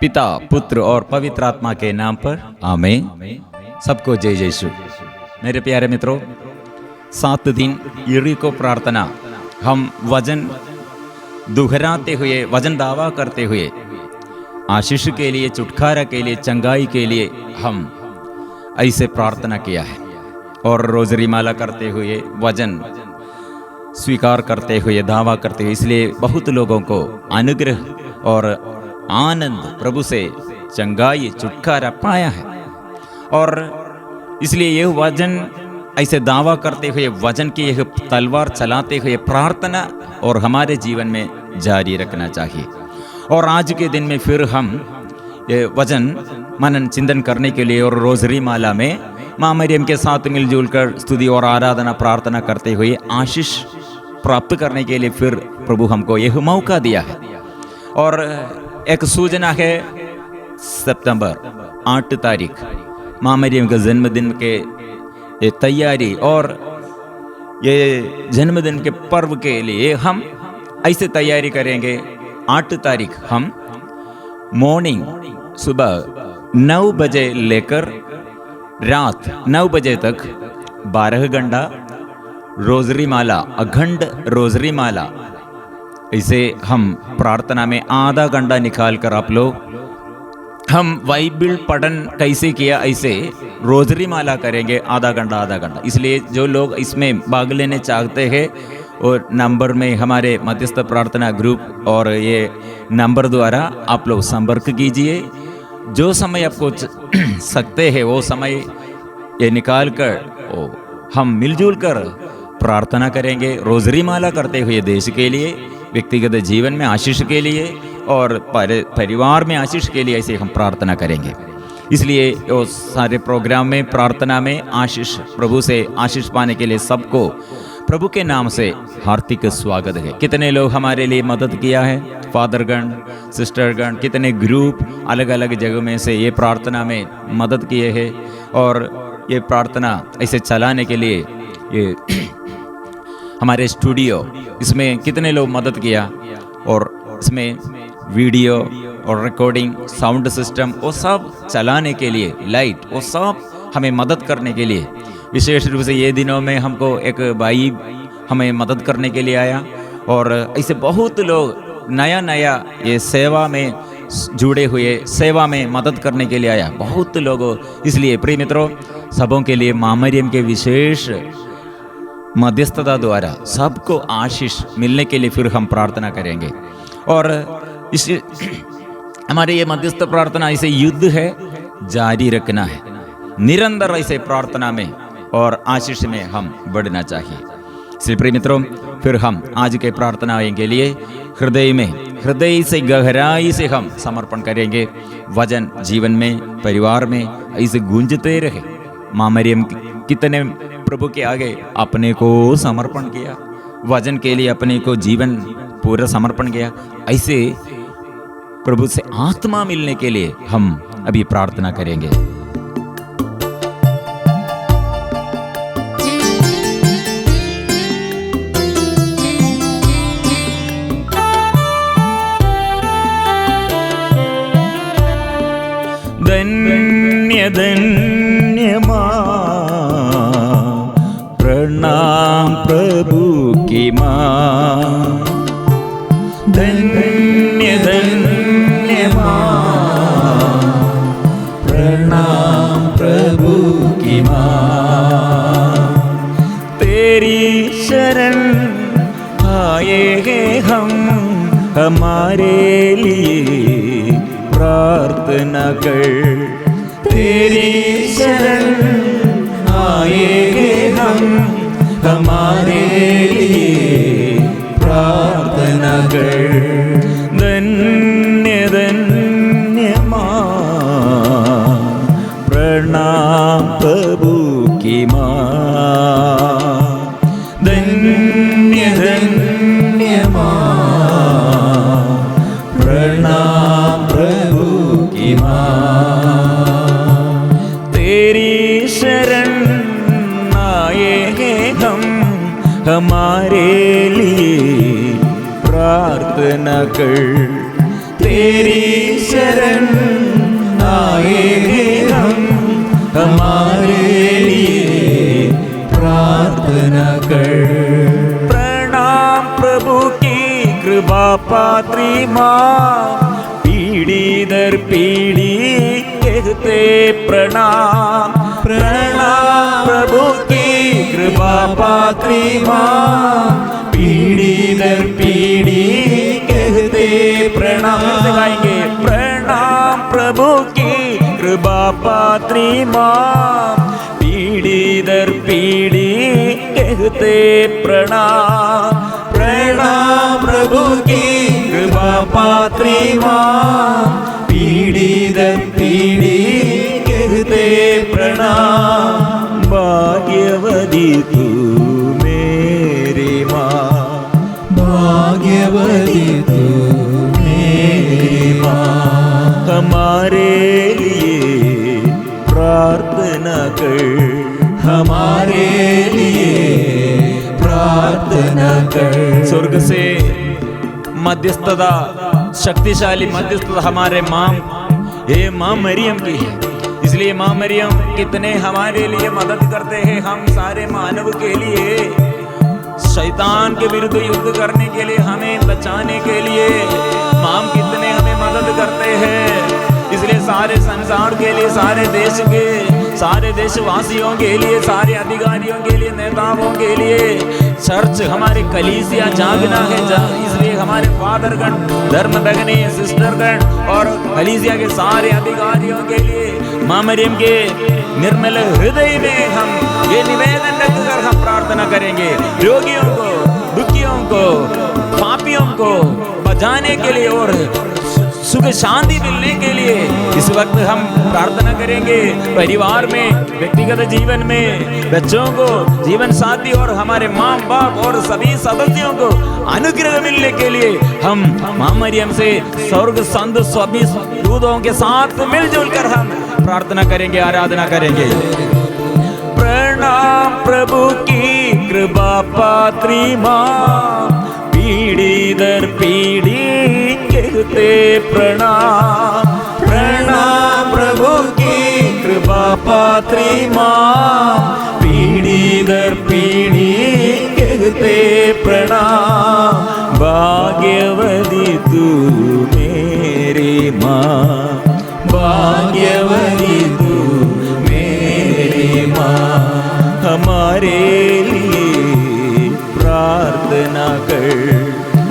पिता, पुत्र और पवित्र आत्मा के नाम पर आमीन। सबको जय जय यीशु। मेरे प्यारे मित्रों, 7 दिन यरीको प्रार्थना हम वचन दोहराते हुए, वचन दावा करते हुए आशीष के लिए, छुटकारा के लिए, चंगाई के लिए हम ऐसे प्रार्थना किया है। और रोजरी माला करते हुए, वचन स्वीकार करते हुए, दावा करते हुए, इसलिए बहुत लोगों को अनुग्रह और आनंद, प्रभु से चंगाई, छुटकारा पाया है। और इसलिए यह वचन ऐसे दावा करते हुए, वचन की यह तलवार चलाते हुए प्रार्थना और हमारे जीवन में जारी रखना चाहिए। और आज के दिन में फिर हम ये वचन मनन चिंतन करने के लिए और रोजरी माला में माँ मरियम के साथ मिलजुल कर स्तुति और आराधना प्रार्थना करते हुए आशीष प्राप्त करने के लिए फिर प्रभु हमको यह मौका दिया है। और एक सूचना है, सितंबर 8 तारीख माँ मरियम के जन्मदिन के तैयारी और ये जन्मदिन के पर्व के लिए हम ऐसे तैयारी करेंगे। 8 तारीख हम मॉर्निंग सुबह 9 बजे लेकर रात 9 बजे तक 12 घंटा रोजरी माला, अखंड रोजरी माला, इसे हम प्रार्थना में आधा घंटा निकाल कर आप लोग हम बाइबिल पठन कैसे किया ऐसे रोजरी माला करेंगे आधा घंटा। इसलिए जो लोग इसमें भाग लेने चाहते हैं और नंबर में हमारे मध्यस्थ प्रार्थना ग्रुप और ये नंबर द्वारा आप लोग संपर्क कीजिए। जो समय आपको सकते हैं वो समय ये निकाल कर हम मिलजुल कर प्रार्थना करेंगे। रोजरी माला करते हुए देश के लिए, व्यक्तिगत जीवन में आशीष के लिए और परिवार में आशीष के लिए ऐसे हम प्रार्थना करेंगे। इसलिए वो सारे प्रोग्राम में, प्रार्थना में आशीष, प्रभु से आशीष पाने के लिए सबको प्रभु के नाम से हार्दिक स्वागत है। कितने लोग हमारे लिए मदद किया है, फादरगण, सिस्टरगण, कितने ग्रुप अलग अलग जगह में से ये प्रार्थना में मदद किए हैं। और ये प्रार्थना ऐसे चलाने के लिए ये हमारे स्टूडियो, इसमें कितने लोग मदद किया और इसमें वीडियो और रिकॉर्डिंग, साउंड सिस्टम, वो सब चलाने के लिए, लाइट, वो सब हमें मदद करने के लिए, विशेष रूप से ये दिनों में हमको एक भाई हमें मदद करने के लिए आया। और ऐसे बहुत लोग नया ये सेवा में जुड़े हुए, सेवा में मदद करने के लिए आया बहुत लोगों। इसलिए प्रिय मित्रों, सबों के लिए माँ मरियम के विशेष मध्यस्थता द्वारा सबको आशीष मिलने के लिए फिर हम प्रार्थना करेंगे। और इस हमारे ये मध्यस्थ प्रार्थना ऐसे युद्ध है, जारी रखना है, निरंतर ऐसे प्रार्थना में और आशीष में हम बढ़ना चाहिए। इसलिए प्रिय मित्रों, फिर हम आज के प्रार्थना के लिए हृदय से गहराई से हम समर्पण करेंगे। वचन जीवन में, परिवार में ऐसे गूंजते रहे। माँ मरियम कितने प्रभु के आगे अपने को समर्पण किया, वचन के लिए अपने को जीवन पूरा समर्पण किया। ऐसे प्रभु से आत्मा मिलने के लिए हम अभी प्रार्थना करेंगे। धन्य धन्य माँ, प्रणाम प्रभु की माँ। धन्य धन्य माँ, प्रणाम प्रभु की माँ। तेरी शरण आए हैं हम, हमारे लिए प्रार्थना कर। तेरी शरण आए हैं हम, हमारे लिए प्रार्थना कर। धन्य धन्य माँ, प्रणाम प्रभु की माँ। धन्य धन्य माँ, प्रणाम प्रभु की माँ। तेरी शरण आए हैं हम, हमारे लिए प्रार्थना कर। तेरी शरण आएंगे हम, हमारे लिए प्रार्थना कर। प्रणाम प्रभु की कृपा पात्री माँ, पीढ़ी दर पीढ़ी कहते प्रणाम। प्रणाम प्रभु की कृपा पात्री माँ, पीढ़ी दर पीढ़ी कहते प्रणाम। गाएंगे प्रणाम प्रभु की कृपा पात्री माँ, पीढ़ी दर पीढ़ी कहते प्रणाम। प्रणाम प्रभु की कृपा पात्री माँ, पीढ़ी दर पीढ़ी कहते प्रणाम। भाग्यवती तू मेरी माँ, भाग्यवती तू मेरी माँ, हमारे लिए प्रार्थना कर, हमारे लिए प्रार्थना कर। स्वर्ग से मध्यस्थता, शक्तिशाली मध्यस्थता हमारे माँ, ये माँ मरियम की है। इसलिए माँ मरियम कितने हमारे लिए मदद करते हैं, हम सारे मानव के लिए, शैतान के विरुद्ध युद्ध करने के लिए, हमें बचाने के लिए माँ कितने हमें मदद करते हैं। इसलिए सारे संसार के लिए, सारे देश के, सारे देशवासियों के लिए, सारे अधिकारियों के लिए, नेताओं के लिए चर्च हमारे कलीसिया जागना है। इसलिए हमारे फादरगण, धर्म भगिनी, सिस्टरगण और कलीसिया के सारे अधिकारियों के लिए माँ मरियम के निर्मल हृदय में हम ये निवेदन रखकर हम प्रार्थना करेंगे। रोगियों को, दुखियों को, पापियों को बचाने के लिए और सुख शांति मिलने के लिए इस वक्त हम प्रार्थना करेंगे। परिवार में, व्यक्तिगत जीवन में, बच्चों को, जीवन साथी और हमारे माँ बाप और सभी सदस्यों को अनुग्रह मिलने के लिए हम माँ मरियम से स्वर्ग संत सभी दूतों के साथ मिलजुल कर हम प्रार्थना करेंगे, आराधना करेंगे। प्रणाम प्रभु की कृपा पात्री माँ, पीढ़ी दर पीढ़ी कहते प्रणाम। प्रणाम प्रभु की कृपा पात्री माँ, पीढ़ी दर पीढ़ी कहते प्रणाम। भाग्यवती तू मेरी माँ, भाग्यवती तू मेरी माँ, हमारे लिए प्रार्थना कर,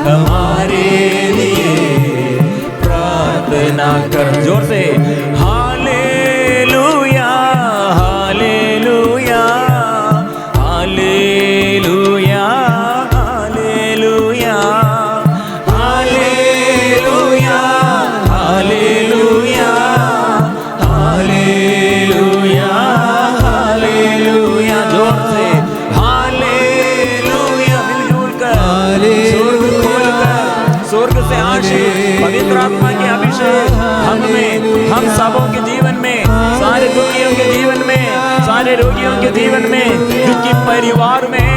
हमारे लिए प्रार्थना कर। जोर से hallelujah, hallelujah, hallelujah, hallelujah, hallelujah, hallelujah, hallelujah, hallelujah. जोर से हालेलुया, मिलजुल कर स्वर्ग खोल कर, स्वर्ग से आशीष, पवित्र आत्मा के अभिषेक हम में, हम सबों के जीवन में, सारे दुखियों के जीवन में, सारे रोगियों के जीवन में, दुखी परिवार में,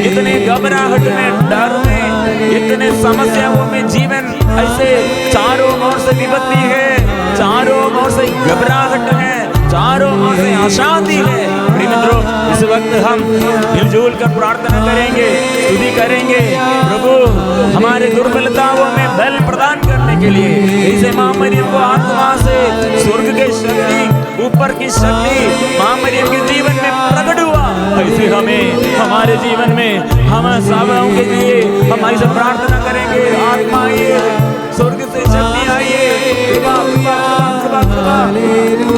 इतने घबराहट में, डर में, इतने समस्याओं में जीवन ऐसे चारों ओर से विपत्ति है, चारों ओर से घबराहट है, चारों ओर से अशांति है। प्रिय मित्रों, इस वक्त हम मिलजुल कर प्रार्थना करेंगे, स्तुति करेंगे। प्रभु हमारे दुर्बलताओं में बल प्रदान करने के लिए, इसे माँ मरियम को आत्मा से स्वर्ग की शक्ति, ऊपर की शक्ति माँ मरियम के जीवन में प्रकट हुआ, ऐसे हमें हमारे जीवन में हम सबों के लिए हम ऐसे प्रार्थना करेंगे। आत्मा आइए, स्वर्ग से शक्ति आइए,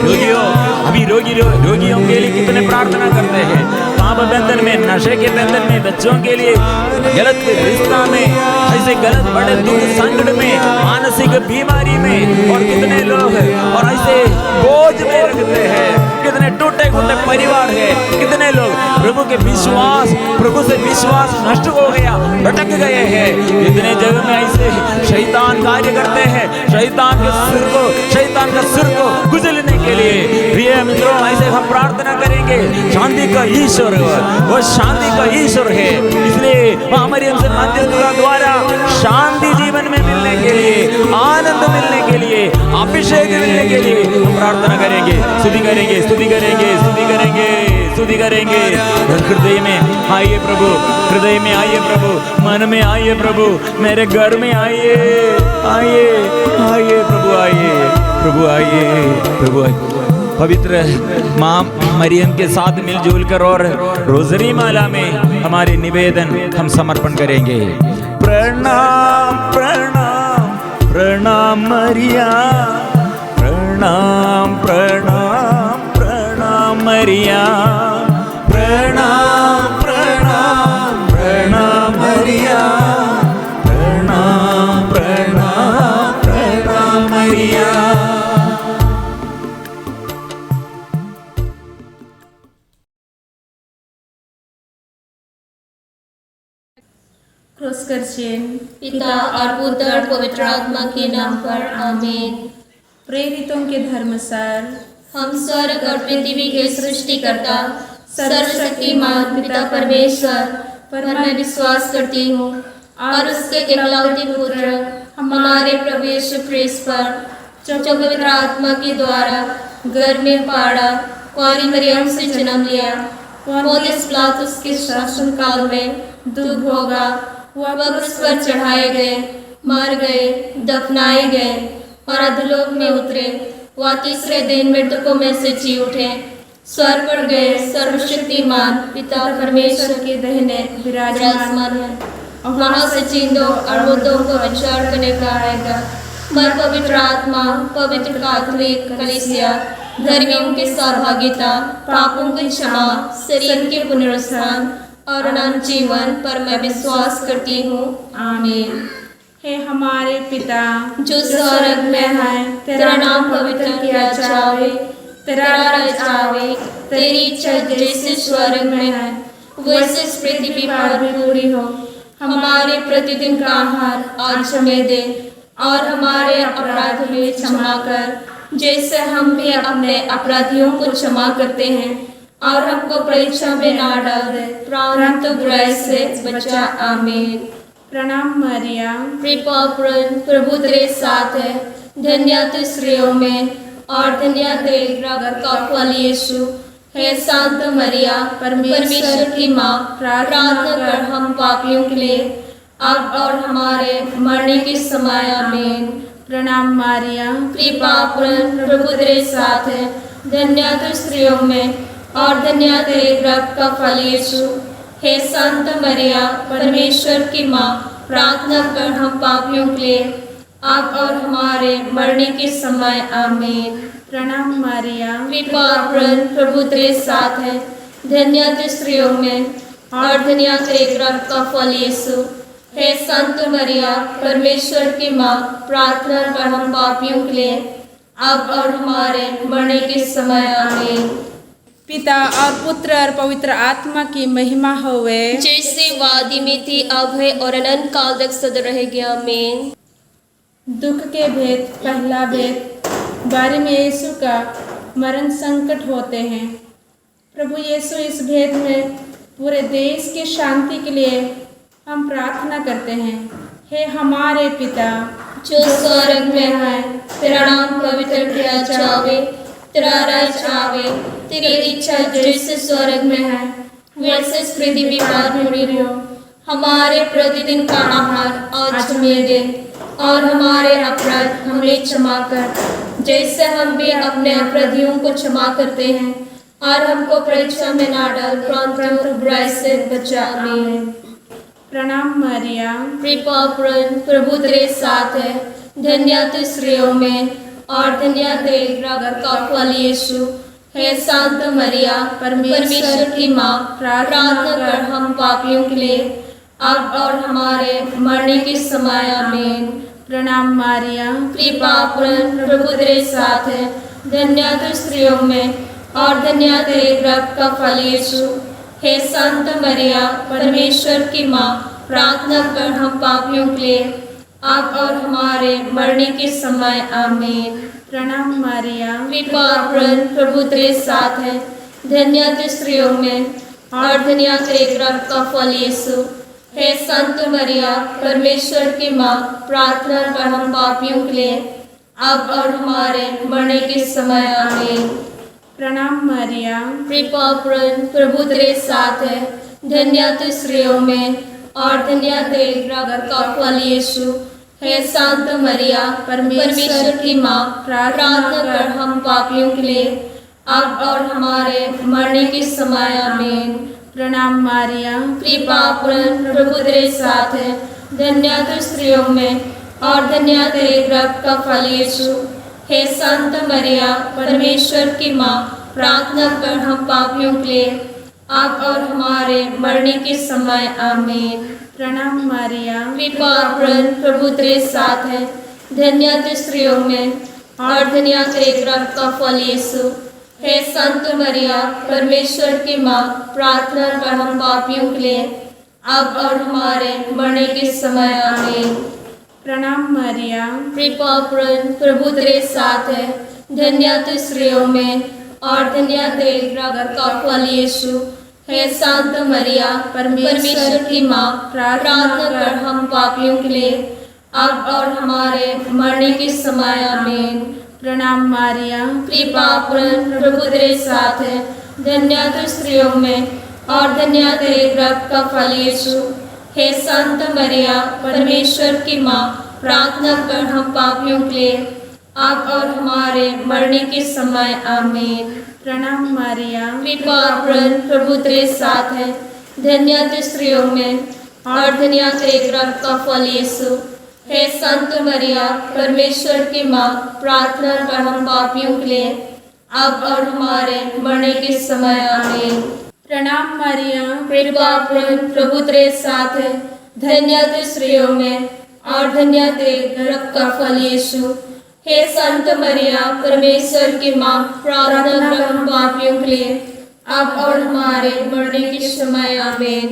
रोगियों, अभी रोगियों के लिए कितने प्रार्थना करते हैं, पाप बंधन में, नशे के बंधन में, बच्चों के लिए गलत रिश्ता में, ऐसे गलत बड़े दुख संकट में, मानसिक बीमारी में, और कितने लोग और ऐसे बोझ में रखते हैं, कितने टूटे फूटे परिवार है, कितने लोग प्रभु के विश्वास, प्रभु से विश्वास नष्ट हो गया, भटक गए हैं। इतने जगह में ऐसे शैतान कार्य करते हैं, शैतान का सिर को कुचलने के लिए। प्रिय मित्रों, ऐसे हम प्रार्थना करेंगे। शांति का ईश्वर वो शांति का ईश्वर है, इसलिए माँ मरियम से मध्यस्थता द्वारा शांति जीवन में मिलने के लिए, आनंद के लिए हम प्रार्थना करेंगे, स्तुति करेंगे, स्तुति करेंगे, स्तुति करेंगे, स्तुति करेंगे। हृदय में आइए प्रभु, हृदय में आइए प्रभु, मन में आइए प्रभु, मेरे घर में आइए, आइए आइए प्रभु, आइए प्रभु, आइए प्रभु, आइए। पवित्र माँ मरियम के साथ मिलजुल कर और रोजरी माला में हमारे निवेदन हम समर्पण करेंगे। प्रणाम प्रणाम प्रणाम मरिया, प्रणाम प्रणाम प्रणाम मरिया, प्रणाम प्रणाम प्रणाम मरिया, प्रणाम प्रणाम प्रणाम मरिया। क्रूस कर चिन्ह पिता और पुत्र और पवित्र आत्मा के नाम पर आमीन। प्रेरितों के धर्मसार हम स्वर्ग और पृथ्वी के सृष्टिकर्ता सर्वशक्तिमान पिता परमेश्वर पर मैं विश्वास करती हूँ और उसके एकलौते पुत्र हमारे प्रभु यीशु ख्रीस्त पर जो पवित्र आत्मा के द्वारा गर्भ में पाड़ा, कुंवारी मरियम से जन्म लिया, पोंतियुस पिलातुस के शासन काल में दुख भोगा, वह क्रूस पर चढ़ाए गए, मर गए, दफनाए गए और अधोलोक में उतरे। वह तीसरे दिन मृतकों में से जी उठे, स्वर्ग पर गए, सर्वशक्तिमान पिता परमेश्वर के दाहिने विराजमान है। वहाँ से जिंदों और मुर्दों को विचार करने का आएगा। पर पवित्र आत्मा, पवित्र कैथोलिक कलीसिया, धर्मियों की सहभागिता, पापों की क्षमा, शरीर के पुनरुत्थान और अनंत जीवन पर मैं विश्वास करती हूँ। आमीन। हे हमारे पिता जो स्वर्ग में है, तेरा नाम पवित्र किया जावे, तेरा राज्य आवे, तेरी इच्छा जैसे स्वर्ग में है वैसे पृथ्वी पर भी पूरी हो। हमारे प्रतिदिन का आहार आज हमें दे और हमारे अपराध में क्षमा कर जैसे हम भी अपने अपराधियों को क्षमा करते हैं, और हमको परीक्षा में ना डाल दे, परंतु बुराई से बचा। आमीन। प्रणाम मरिया, कृपा पूर्ण प्रभु तेरे साथ है, धन्य तू स्त्रियों में और धन्य तेरे गर्भ का फल यीशु। हे शांत मरिया, परमेश्वर की माँ, प्रार्थना कर हम पापियों के लिए अब और हमारे मरने के समय। आमीन। प्रणाम मरिया, कृपा पूर्ण प्रभु तेरे साथ है, धन्य तू स्त्रियों में और धन्य तेरे गर्भ का फल यीशु। हे संत मरिया, परमेश्वर की माँ, प्रार्थना कर हम पापियों के लिए अब और हमारे मरने के समय। आमीन। प्रणाम मरिया, कृपा पूर्ण प्रभु तेरे साथ है, धन्य तू स्त्रियों में और धन्य तेरे गर्भ का फल यीशु। हे संत मरिया, परमेश्वर की माँ, प्रार्थना कर हम पापियों के लिए अब और हमारे मरने के समय। आमीन। पिता और पुत्र और पवित्र आत्मा की महिमा होवे, जैसे वादी में थी अब है और अनंत काल तक सदा रहेगी। आमीन। दुख के भेद। पहला भेद, बारे में यीशु का मरण संकट होते हैं। प्रभु यीशु इस भेद में पूरे देश की शांति के लिए हम प्रार्थना करते हैं। हे हमारे पिता जो स्वर्ग में है, तेरा नाम पवित्र किया जावे, तेरा राज्य आवे, तेरी इच्छा जैसे स्वर्ग में है वैसे पृथ्वी पर पूरी हो। हमारे प्रतिदिन का आहार आज हमें दे और हमारे अपराध हमें क्षमा कर जैसे हम भी अपने अपराधियों को क्षमा करते हैं, और हमको परीक्षा में ना डाल, परंतु बुराई से बचा। आमीन। प्रणाम मरिया, कृपा पूर्ण प्रभु तेरे साथ है, धन्य तू स्त्रियों में और धन्य तेरे गर्भ का फल यीशु। हे शांत मरिया, परमेश्वर की माँ, प्रार्थना कर हम पापियों के लिए अब और हमारे मरने के समय। आमीन। प्रणाम मरिया, कृपा पूर्ण प्रभु तेरे साथ है, धन्य तू स्त्रियों में और धन्य तेरे गर्भ का फल यीशु। हे संत मरिया, परमेश्वर की माँ, प्रार्थना कर हम पापियों के लिए अब और हमारे मरने के समय। आमीन। प्रणाम मरिया, कृपा पूर्ण प्रभु तेरे साथ है, धन्य तू स्त्रियों में और धन्य तेरे गर्भ का फल यीशु। हे संत मरिया, परमेश्वर की माँ, प्रार्थना कर हम पापियों के लिए अब और हमारे मरने के समय आमीन। प्रणाम मरिया, कृपा पूर्ण प्रभु तेरे साथ है, धन्य तू स्त्रियों में और धन्य तेरे गर्भ का फल यीशु। हे संत मरिया, परमेश्वर की माँ, प्रार्थना कर हम पापियों के लिए, अब और हमारे मरने के समय आमीन। प्रणाम मरिया, कृपा पूर्ण प्रभु तेरे साथ है, धन्य तू स्त्रियों में और धन्य तेरे गर्भ का फल यीशु। हे संत मरिया, परमेश्वर की माँ, प्रार्थना कर हम पापियों के लिए, अब और हमारे मरने के समय आमीन। प्रणाम मरिया, कृपा पूर्ण प्रभु तेरे साथ है, धन्य तू स्त्रियों में और धन्य तेरे गर्भ का फल यीशु। हे संत मरिया, परमेश्वर की माँ, प्रार्थना कर हम पापियों के लिए, अब और हमारे मरने के समय आमीन। प्रणाम मरिया, कृपा पूर्ण प्रभु तेरे साथ है, धन्य तू स्त्रियों में और धन्य तेरे गर्भ का फल यीशु। हे संत मरिया, परमेश्वर की माँ, प्रार्थना कर हम पापियों के लिए, अब और हमारे मरने के समय आमीन। प्रणाम मरिया, कृपा पूर्ण प्रभु तेरे साथ है, धन्य तू स्त्रियों में और धन्य तेरे गर्भ का फल यीशु। हे संत मरिया, परमेश्वर की माँ, प्रार्थना कर हम पापियों के लिए, अब और हमारे मरने के समय आमीन। प्रणाम मरिया, कृपा पूर्ण प्रभु तेरे साथ है, धन्य तू स्त्रियों में और धन्य तेरे गर्भ का फल यीशु। हे संत मरिया, परमेश्वर की माँ, प्रार्थना कर हम पापियों के लिए, अब और हमारे मरने के समय आमीन। प्रणाम मरिया, कृपा पूर्ण प्रभु तेरे साथ है, धन्य तू स्त्रियों में और धन्य तेरे गर्भ का फल यीशु। हे संत मरिया, परमेश्वर की माँ, प्रार्थना कर हम पापियों के लिए, अब और हमारे मरने के समय आमीन।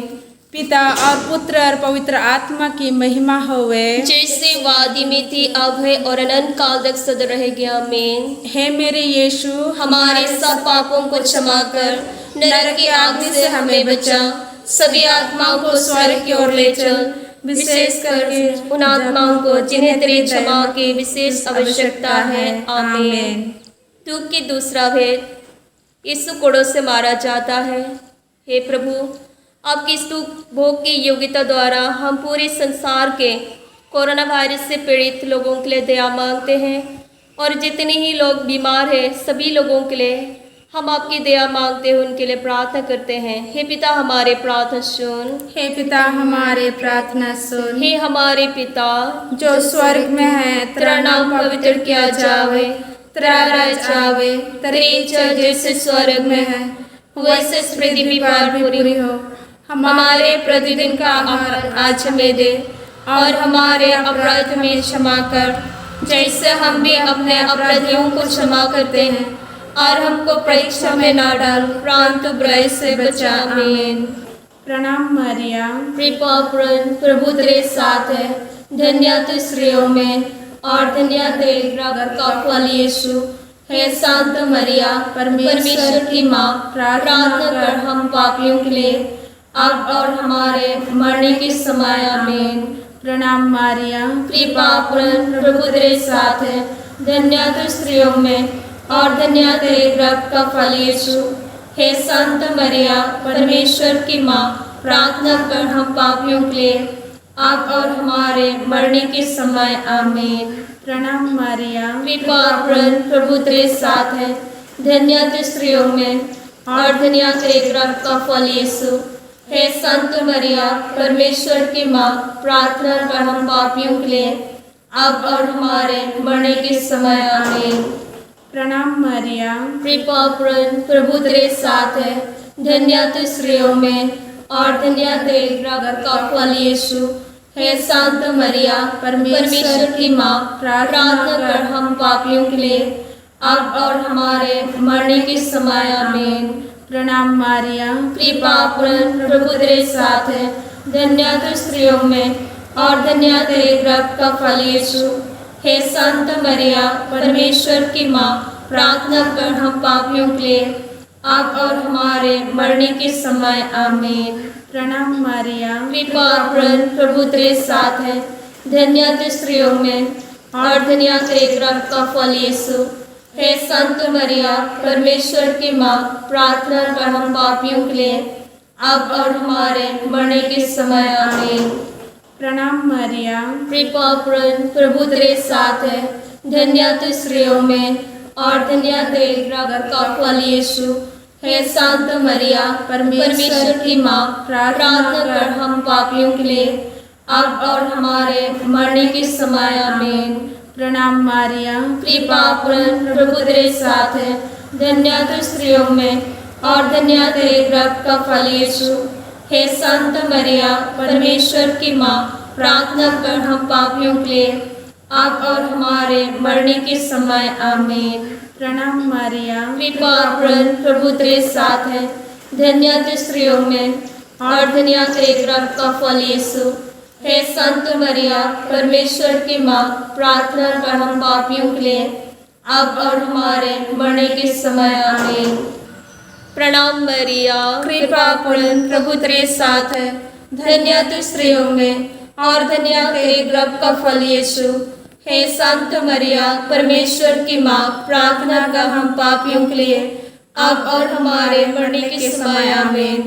पिता और पुत्र और पवित्र आत्मा की महिमा होवे, जैसे वादी में थी, अब है और अनंत काल तक सदा रहेगी आमीन। हे मेरे यीशु, हमारे सब पापों को क्षमा कर नरक की आग से हमें बचा, सभी आत्माओं को स्वर्ग की ओर ले चल, विशेष करके उन आत्माओं को जिन्हें तेरी क्षमा की विशेष आवश्यकता है आमीन। दुख की दूसरा भेद, यीशु कोड़ों से मारा जाता है। हे प्रभु, आपकी इस दुख भोग की योग्यता द्वारा हम पूरे संसार के कोरोना वायरस से पीड़ित लोगों के लिए दया मांगते हैं और जितने ही लोग बीमार हैं सभी लोगों के लिए हम आपकी दया मांगते हैं, उनके लिए प्रार्थना करते हैं। हे पिता हमारे प्रार्थना सुन। हे पिता हमारे प्रार्थना सुन। हे हमारे पिता जो स्वर्ग में है, तेरा नाम पवित्र किया जावे, तेरा राज्य आवे, तेरी इच्छा जैसे स्वर्ग में है वैसे पृथ्वी पर पूरी हो। हमारे प्रतिदिन का आहार आज हमें दे और हमारे अपराध में क्षमा कर, जैसे हम भी अपने अपराधियों को क्षमा करते हैं, और हमको परीक्षा में ना डाल, परंतु बुराई से बचा। आमीन। प्रणाम मरिया, कृपा पूर्ण प्रभु तेरे साथ है, धन्य तू स्त्रियों में और धन्य तेरे गर्भ का फल यीशु। हे संत मरिया, परमेश्वर की माँ, प्रार्थना कर हम पापियों के लिए, अब और हमारे मरने के समय। आमीन। प्रणाम मरिया, कृपा पूर्ण प्रभु तेरे साथ है, धन्य तू स्त्रियों में और धन्य तेरे गर्भ का फल यीशु। हे संत मरिया, परमेश्वर की माँ, प्रार्थना कर हम पापियों के लिए, अब और हमारे मरने के समय। आमीन। प्रणाम मरिया, कृपा पूर्ण प्रभु तेरे साथ है, धन्य तू स्त्रियों में और धन्य तेरे गर्भ का फल यीशु। हे संत मरिया, परमेश्वर की माँ, प्रार्थना कर हम पापियों के लिए, अब और हमारे मरने के समय। आमीन। प्रणाम मरिया, कृपा पूर्ण प्रभु तेरे साथ है, धन्य तू स्त्रियों में और धन्य तेरे गर्भ का फल यीशु। हे संत मरिया, परमेश्वर की माँ, प्रार्थना कर हम पापियों के लिए, अब और हमारे मरने के समय। आमीन। प्रणाम मरिया, कृपा पूर्ण प्रभु तेरे साथ है, धन्य तू स्त्रियों में और धन्य तेरे गर्भ का फल यीशु। हे संत मरिया, परमेश्वर की माँ, प्रार्थना कर हम पापियों के लिए, अब और हमारे मरने के समय। आमीन। प्रणाम मरिया, कृपा पूर्ण प्रभु तेरे साथ है, धन्य तू स्त्रियों में और धन्य तेरे गर्भ का फल यीशु। हे संत मरिया, परमेश्वर की माँ, प्रार्थना कर हम पापियों के लिए, अब और हमारे मरने के समय। आमीन। प्रणाम मरिया, कृपा पूर्ण प्रभु तेरे साथ है, धन्य तू स्त्रियों में और धन्य तेरे गर्भ का फल यीशु। हे संत मरिया, परमेश्वर की माँ, प्रार्थना कर हम पापियों के लिए, अब और हमारे मरने के समय। आमीन। प्रणाम मरिया, कृपा पूर्ण प्रभु तेरे साथ है, धन्य तू स्त्रियों में और धन्य तेरे गर्भ का फल यीशु। हे संत मरिया, परमेश्वर की माँ, प्रार्थना कर हम पापियों के लिए, अब और हमारे मरने के समय। आमीन। प्रणाम मरिया, कृपा पूर्ण प्रभु तेरे साथ है, धन्य तू स्त्रियों में और धन्य तेरे गर्भ का फल यीशु। हे संत मरिया, परमेश्वर की माँ, प्रार्थना कर हम पापियों के लिए, अब और हमारे मरने के समय। आमीन। प्रणाम मरिया, कृपा पूर्ण प्रभु तेरे साथ है, धन्य तू स्त्रियों में और धन्य तेरे गर्भ का फल यीशु। हे संत मरिया, परमेश्वर की माँ, प्रार्थना कर हम पापियों के लिए, अब और हमारे मरने के समय। आमीन।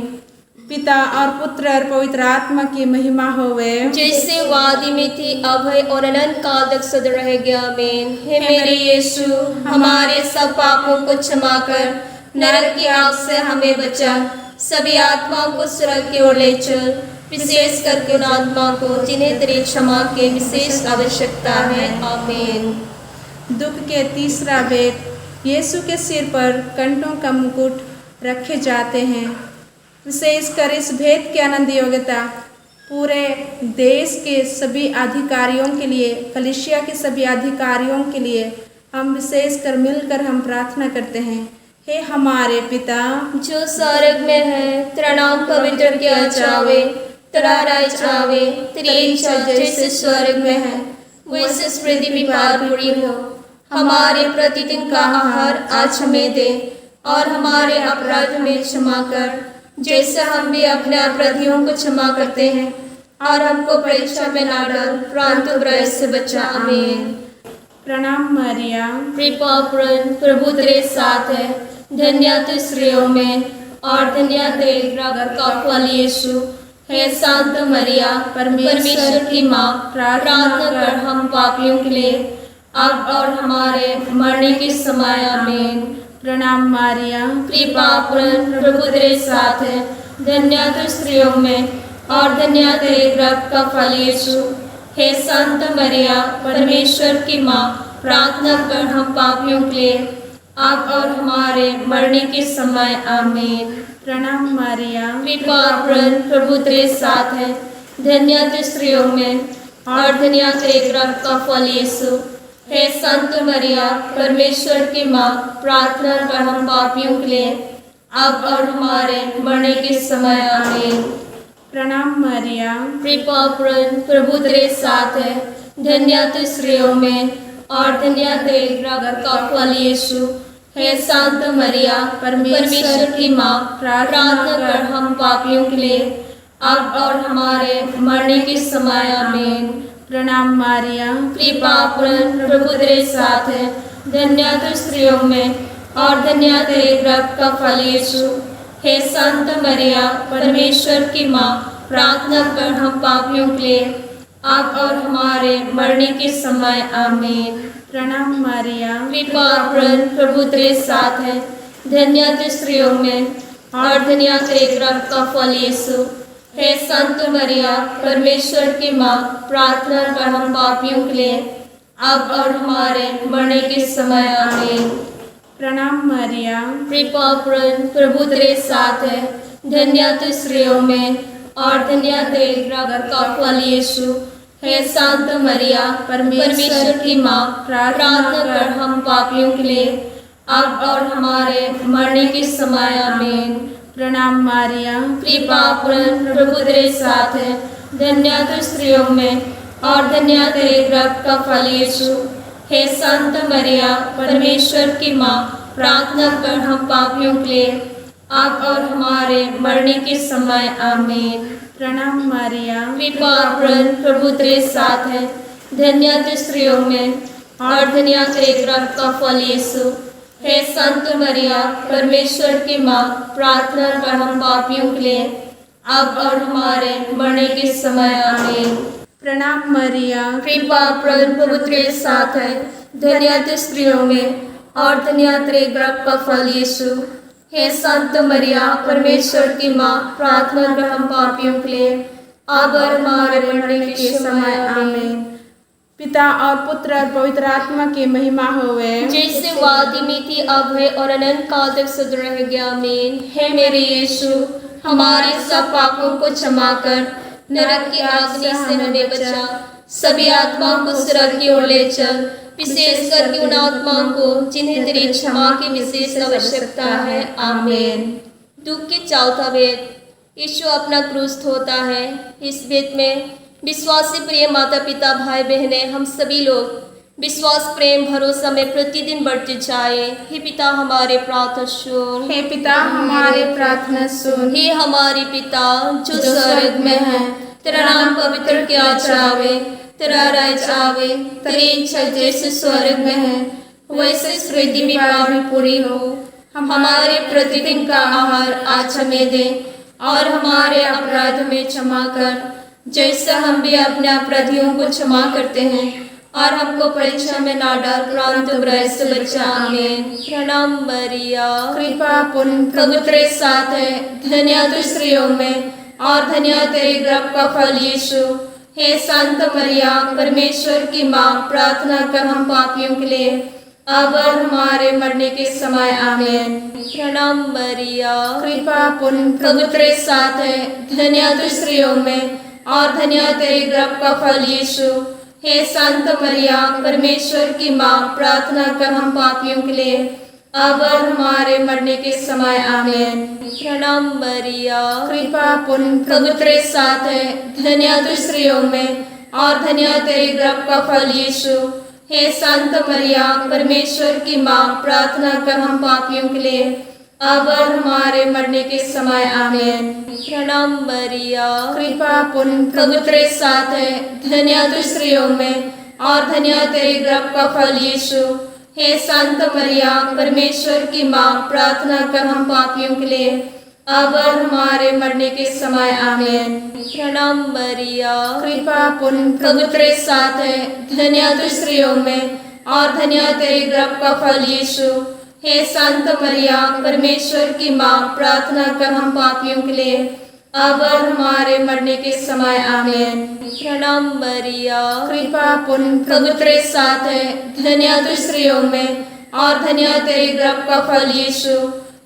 पिता और पुत्र और पवित्र आत्मा की महिमा होवे, जैसे वादी में थी, अब है और अनंत काल तक सदा रहेगा। आमीन। हे मेरे यीशु, हमारे सब पापों को क्षमा कर, नरक की आग से हमें बचा, सभी आत्माओं को स्वर्ग की ओर ले चल, विशेष करके उन आत्माओं को जिन्हें तेरी क्षमा की विशेष आवश्यकता है। आमीन। दुख के तीसरा भेद, यीशु के सिर पर कंटों का मुकुट रखे जाते हैं। विशेषकर इस भेद की आनंद योग्यता पूरे देश के सभी अधिकारियों के लिए, कलीसिया के सभी अधिकारियों के लिए हम विशेषकर मिलकर हम प्रार्थना करते हैं। हे हमारे पिता जो स्वर्ग में है, तेरा नाम पवित्र किया जावे, तेरा राज्य आवे, तेरी इच्छा जैसे स्वर्ग में है वैसे इस पृथ्वी पर पूरी हो। हमारे प्रतिदिन का आहार आज हमें दे, और हमारे अपराध में क्षमा कर, जैसे हम भी अपने अपराधियों को क्षमा करते हैं, और हमको परीक्षा में ना डाल, परंतु बुराई से बचा। आमीन। प्रणाम मरिया, कृपा पूर्ण प्रभु तेरे साथ है, धन्य तू स्त्रियों में और धन्य तेरे गर्भ का फल यीशु। हे संत मरिया, परमेश्वर की माँ, प्रार्थना कर हम पापियों के लिए, अब और हमारे मरने के समय। आमीन। प्रणाम मरिया, कृपा पूर्ण प्रभु तेरे साथ है, धन्य तू स्त्रियों में और धन्य तेरे गर्भ का फल यीशु। हे संत मरिया, परमेश्वर की माँ, प्रार्थना कर हम पापियों के लिए, अब और हमारे मरने के समय। आमीन। प्रणाम मरिया, कृपा पूर्ण प्रभु तेरे साथ है, धन्य तू स्त्रियों में और धन्य तेरे गर्भ का फल यीशु। हे संत मरिया, परमेश्वर की माँ, प्रार्थना कर हम पापियों के लिए, अब और हमारे मरने के समय। आमीन। प्रणाम मरिया, कृपा पूर्ण प्रभु तेरे साथ है, धन्य तू स्त्रियों में और धन्य तेरे गर्भ का फल यीशु। हे संत मरिया, परमेश्वर की माँ, प्रार्थना कर हम पापियों के लिए, अब और हमारे मरने के समय। आमीन। प्रणाम मरिया, कृपा पूर्ण प्रभु तेरे साथ है, धन्य तू स्त्रियों में और धन्य तेरे गर्भ का फल यीशु। हे संत मरिया, परमेश्वर की माँ, प्रार्थना कर हम पापियों के लिए, अब और हमारे मरने के समय। आमीन। प्रणाम मरिया, कृपा पूर्ण प्रभु तेरे साथ है, धन्य तू स्त्रियों में और धन्य तेरे गर्भ का फल यीशु। हे संत मरिया, परमेश्वर की माँ, प्रार्थना कर हम पापियों के लिए, अब और हमारे मरने के समय। आमीन। प्रणाम मरिया, कृपा पूर्ण प्रभु तेरे साथ है, धन्य तू स्त्रियों में और धन्य तेरे गर्भ का फल यीशु। हे संत मरिया, परमेश्वर की माँ, प्रार्थना कर हम पापियों के लिए, अब और हमारे मरने के समय। आमीन। प्रणाम मरिया, कृपा पूर्ण प्रभु तेरे साथ है, धन्य तू स्त्रियों में और धन्य तेरे गर्भ का फल यीशु। हे संत मरिया, परमेश्वर की माँ, प्रार्थना कर हम पापियों के लिए, अब और हमारे मरने के समय। आमीन। प्रणाम मरिया, कृपा पूर्ण प्रभु तेरे साथ है, धन्य तू स्त्रियों में और धन्य तेरे गर्भ का फल यीशु। हे संत मरिया, परमेश्वर की माँ, प्रार्थना कर हम पापियों के लिए, अब और हमारे मरने के समय। आमीन। प्रणाम मरिया, कृपा प्रभु तेरे साथ है, धन्य तू स्त्रियों में और धन्य तेरे गर्भ का फल यीशु। हे संत मरिया, परमेश्वर की माँ, प्रार्थना कर हम पापियों के लिए, अब और हमारे मरने के समय। आमीन। पिता और पुत्र और पवित्र आत्मा की महिमा होवे, जैसे वादी में थी अब है और अनंत काल तक सदा रहेगा। आमीन। हे मेरे यीशु, हमारे सब पापों को क्षमा कर, नरक की अग्नि से हमें बचा, सभी आत्माओं को स्वर्ग की ओर ले चल, विशेष करके उन आत्माओं को जिन्हें तेरी क्षमा की विशेष आवश्यकता है। आमीन। दुख के चौथा भेद, यीशु अपना क्रूस ढोता है। इस भेद में विश्वासी प्रिय माता पिता भाई बहनें, हम सभी लोग विश्वास प्रेम भरोसा में प्रतिदिन बढ़ते जाए। हे पिता हमारे प्रार्थना सुन, हे पिता हमारे प्रार्थना सुन। हे हमारे पिता जो स्वर्ग में है, तेरा नाम पवित्र किया जावे, तेरा राज्य आवे, तेरी इच्छा जैसे स्वर्ग में है वैसे पृथ्वी पर भी पूरी हो। हमारे प्रतिदिन का आहार आज हमें दे और हमारे अपराध में क्षमा कर, जैसा हम भी अपने अपराधियों को क्षमा करते हैं, और हमको परीक्षा में ना डाल, परंतु बुराई से बचा। आमीन। प्रणाम मरिया, कृपा पूर्ण प्रभु तेरे साथ है, धन्य तू स्त्रियों में और धन्य तेरे गर्भ का फल यीशु। हे संत मरिया, परमेश्वर की माँ, प्रार्थना कर हम पापियों के लिए, अब और हमारे मरने के समय। आमीन। प्रणाम मरिया, कृपा पूर्ण प्रभु तेरे साथ है, धन्य तू स्त्रियों में और धन्य तेरे गर्भ का फल यीशु। हे संत मरिया, परमेश्वर की माँ, प्रार्थना कर हम पापियों के लिए, अब और हमारे मरने के समय। आमीन। प्रणाम मरिया, कृपा पूर्ण प्रभु तेरे साथ है, धन्य तू स्त्रियों में और धन्य तेरे गर्भ का फल यीशु। हे संत मरिया, परमेश्वर की माँ, प्रार्थना कर हम पापियों के लिए, अब और हमारे मरने के समय। आमीन। प्रणाम मरिया, कृपा पूर्ण प्रभु तेरे साथ है, धन्य तू स्त्रियों में और धन्य तेरे गर्भ का फल यीशु। हे संत मरिया, परमेश्वर की माँ, प्रार्थना कर हम पापियों के लिए, अब और हमारे मरने के समय। आमीन। प्रणाम मरिया, कृपा पूर्ण प्रभु तेरे साथ है, धन्य तू स्त्रियों में और धन्य तेरे गर्भ का फल यीशु। हे संत मरिया, परमेश्वर की माँ, प्रार्थना कर हम पापियों के लिए, अब और हमारे मरने के समय। आमीन। प्रणाम मरिया, कृपा पूर्ण प्रभु तेरे साथ है, धन्य तू स्त्रियों में और धन्य तेरे गर्भ का फल यीशु।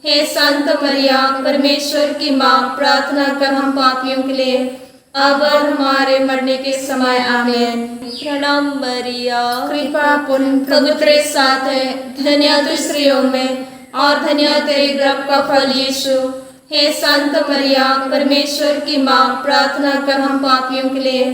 हे संत मरिया, परमेश्वर की माँ, प्रार्थना कर हम पापियों के लिए, अब और हमारे मरने के समय। आमीन। प्रणाम मरिया, कृपा पूर्ण प्रभु तेरे साथ है, धन्य तू स्त्रियों में और धन्य तेरे गर्भ का फल यीशु। हे संत मरिया, परमेश्वर की माँ, प्रार्थना कर हम पापियों के लिए,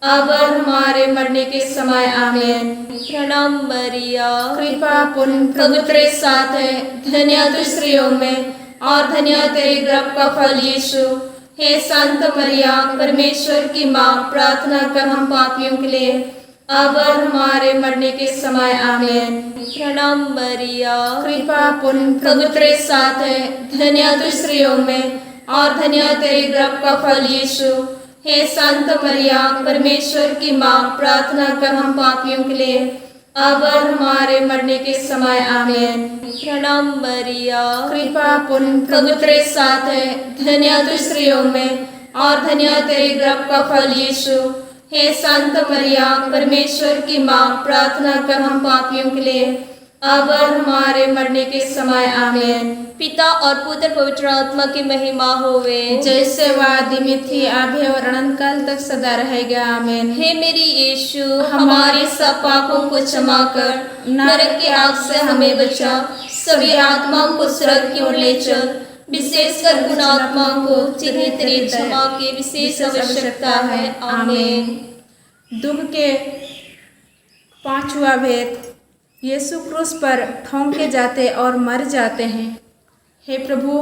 अब और हमारे मरने के समय। आमीन। प्रणाम मरिया, कृपा पूर्ण प्रभु तेरे साथ है, धन्य तू स्त्रियों में और धन्य तेरे गर्भ का फल यीशु। हे संत मरिया, परमेश्वर की माँ, प्रार्थना कर हम पापियों के लिए, अब और हमारे मरने के समय। आमीन। प्रणाम मरिया, कृपा पूर्ण प्रभु तेरे साथ है, धन्य तू स्त्रियों में और धन्य तेरे गर्भ का फल यीशु। हे संत मरिया, परमेश्वर की माँ, प्रार्थना कर हम पापियों के लिए, अब और हमारे मरने के समय। आमीन। प्रणाम मरिया, कृपा पूर्ण प्रभु तेरे साथ है, धन्य तू स्त्रियों में और धन्य तेरे गर्भ का फल यीशु। हे संत मरिया, परमेश्वर की माँ, प्रार्थना कर हम पापियों के लिए, अब और हमारे मरने के समय। आमीन। पिता और पुत्र पवित्र आत्मा की महिमा होवे, जैसे वादी में थी, अभी और अनंत काल तक सदा रहेगा। आमीन। हे मेरी यीशु, हमारे सब पापों को क्षमा कर, नरक की आग से हमें बचा, सभी आत्माओं को स्वर्ग की ओर ले चल, विशेषकर उन आत्माओं को जिन्हें तेरी क्षमा की विशेष आवश्यकता है। आमीन। दुख के पांचवा भेद, यीशु क्रूस पर ठोंके जाते और मर जाते हैं। हे प्रभु,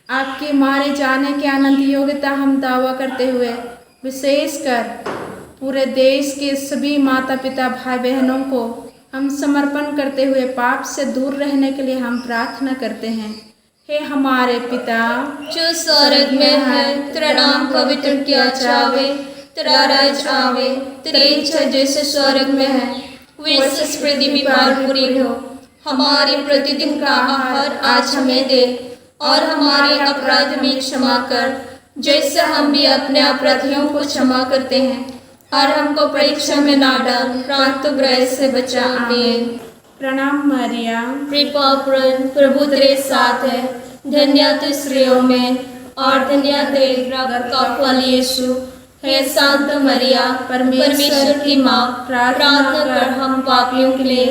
आपके मारे जाने की अनंत योग्यता हम दावा करते हुए विशेषकर पूरे देश के सभी माता पिता भाई बहनों को हम समर्पण करते हुए पाप से दूर रहने के लिए हम प्रार्थना करते हैं। हे हमारे पिता जो स्वर्ग में है, तेरा नाम पवित्र किया जावे, तेरा राज्य आवे, तेरी इच्छा जैसे स्वर्ग में है वैसे इस पृथ्वी पर पूरी हो। हमारे प्रतिदिन का आहार आज हमें दे, और हमारे अपराध में क्षमा कर, जैसे हम भी अपने अपराधियों को क्षमा करते हैं, और हमको परीक्षा में ना डाल, परंतु बुराई से बचा। आमीन। प्रणाम मरिया, कृपा पूर्ण प्रभु तेरे साथ है, धन्य तू स्त्रियों में और धन्य तेरे गर्भ का फल यीशु। हे शांत मरिया, परमेश्वर की माँ, प्रार्थना कर हम पापियों के लिए,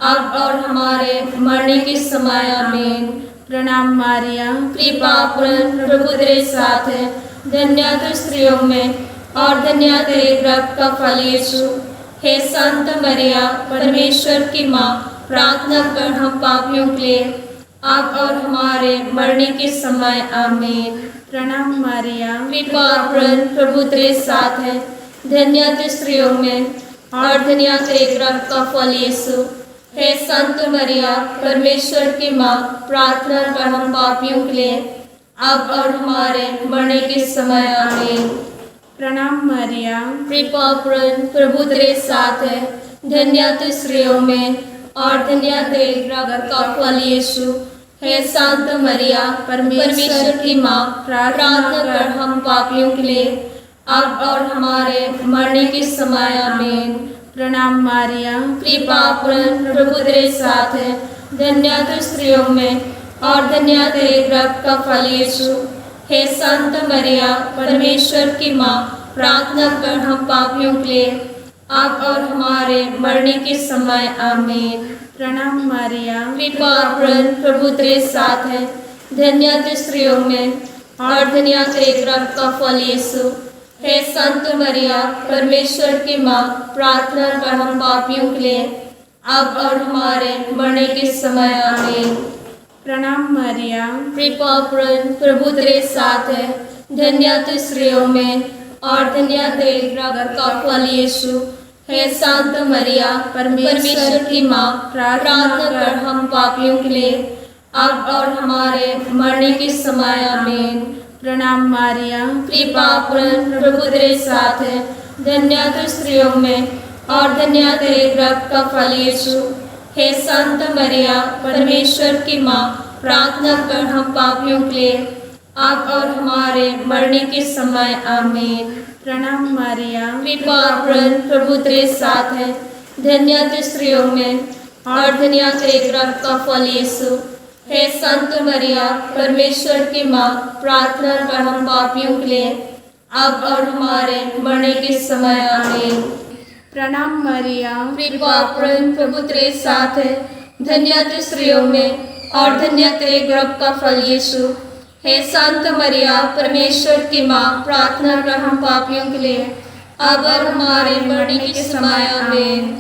अब और हमारे मरने के समय। आमीन। प्रणाम मरिया, कृपा पूर्ण प्रभु तेरे साथ है, धन्य तू स्त्रियों में और धन्य तेरे गर्भ का फल यीशु। हे संत मरिया, परमेश्वर की माँ, प्रार्थना कर हम पापियों के लिए, अब और हमारे मरने के समय। आमीन। प्रणाम मरिया, कृपा पूर्ण प्रभु तेरे साथ है, धन्य तू स्त्रियों में और धन्य तेरे गर्भ का फल यीशु। हे संत मरिया, परमेश्वर की माँ, प्रार्थना कर हम पापियों के लिए, अब और हमारे मरने के समय। आमीन। प्रणाम मरिया, कृपा पूर्ण प्रभु तेरे साथ है, धन्य तू स्त्रियों में और धन्य तेरे गर्भ का फल यीशु। हे संत मरिया, परमेश्वर की माँ, प्रार्थना कर हम पापियों के लिए, अब और हमारे मरने के समय। आमीन। प्रणाम मरिया, कृपा पूर्ण प्रभु तेरे साथ है, धन्य तू स्त्रियों में और धन्य तेरे गर्भ का फल यीशु। हे संत मरिया, परमेश्वर की माँ, प्रार्थना कर हम पापियों के लिए, अब और हमारे मरने के समय। आमीन। प्रणाम मरिया, कृपा पूर्ण प्रभु तेरे साथ है, धन्य तू स्त्रियों में और धन्य तेरे गर्भ का फल यीशु। हे संत मरिया, परमेश्वर की माँ, प्रार्थना कर हम पापियों के लिए, अब और हमारे मरने के समय। आमीन। प्रणाम मरिया, कृपा पूर्ण प्रभु तेरे साथ है, धन्य तू स्त्रियों में और धन्य तेरे गर्भ का फल यीशु। हे संत मरिया, परमेश्वर की माँ, प्रार्थना कर हम पापियों के लिए, अब और हमारे मरने के समय। आमीन। प्रणाम मरिया, कृपा पूर्ण प्रभु तेरे साथ है, धन्य तू स्त्रियों में और धन्य तेरे गर्भ का फल यीशु। हे संत मरिया, परमेश्वर की माँ, प्रार्थना कर हम पापियों के लिए, अब और हमारे मरने के समय। आमीन। प्रणाम मरिया, कृपा पूर्ण प्रभु तेरे साथ है, धन्य तू स्त्रियों में और धन्य तेरे गर्भ का फल यीशु। हे संत मरिया, परमेश्वर की माँ, प्रार्थना कर हम पापियों के लिए, अब और हमारे मरने के समय। आमीन। प्रणाम मरिया, कृपा पूर्ण प्रभु तेरे साथ है, धन्य तू स्त्रियों में और धन्य तेरे गर्भ का फल यीशु। हे संत मरिया, परमेश्वर की माँ, प्रार्थना कर हम पापियों के लिए, अब और हमारे मरने के समय। आमीन।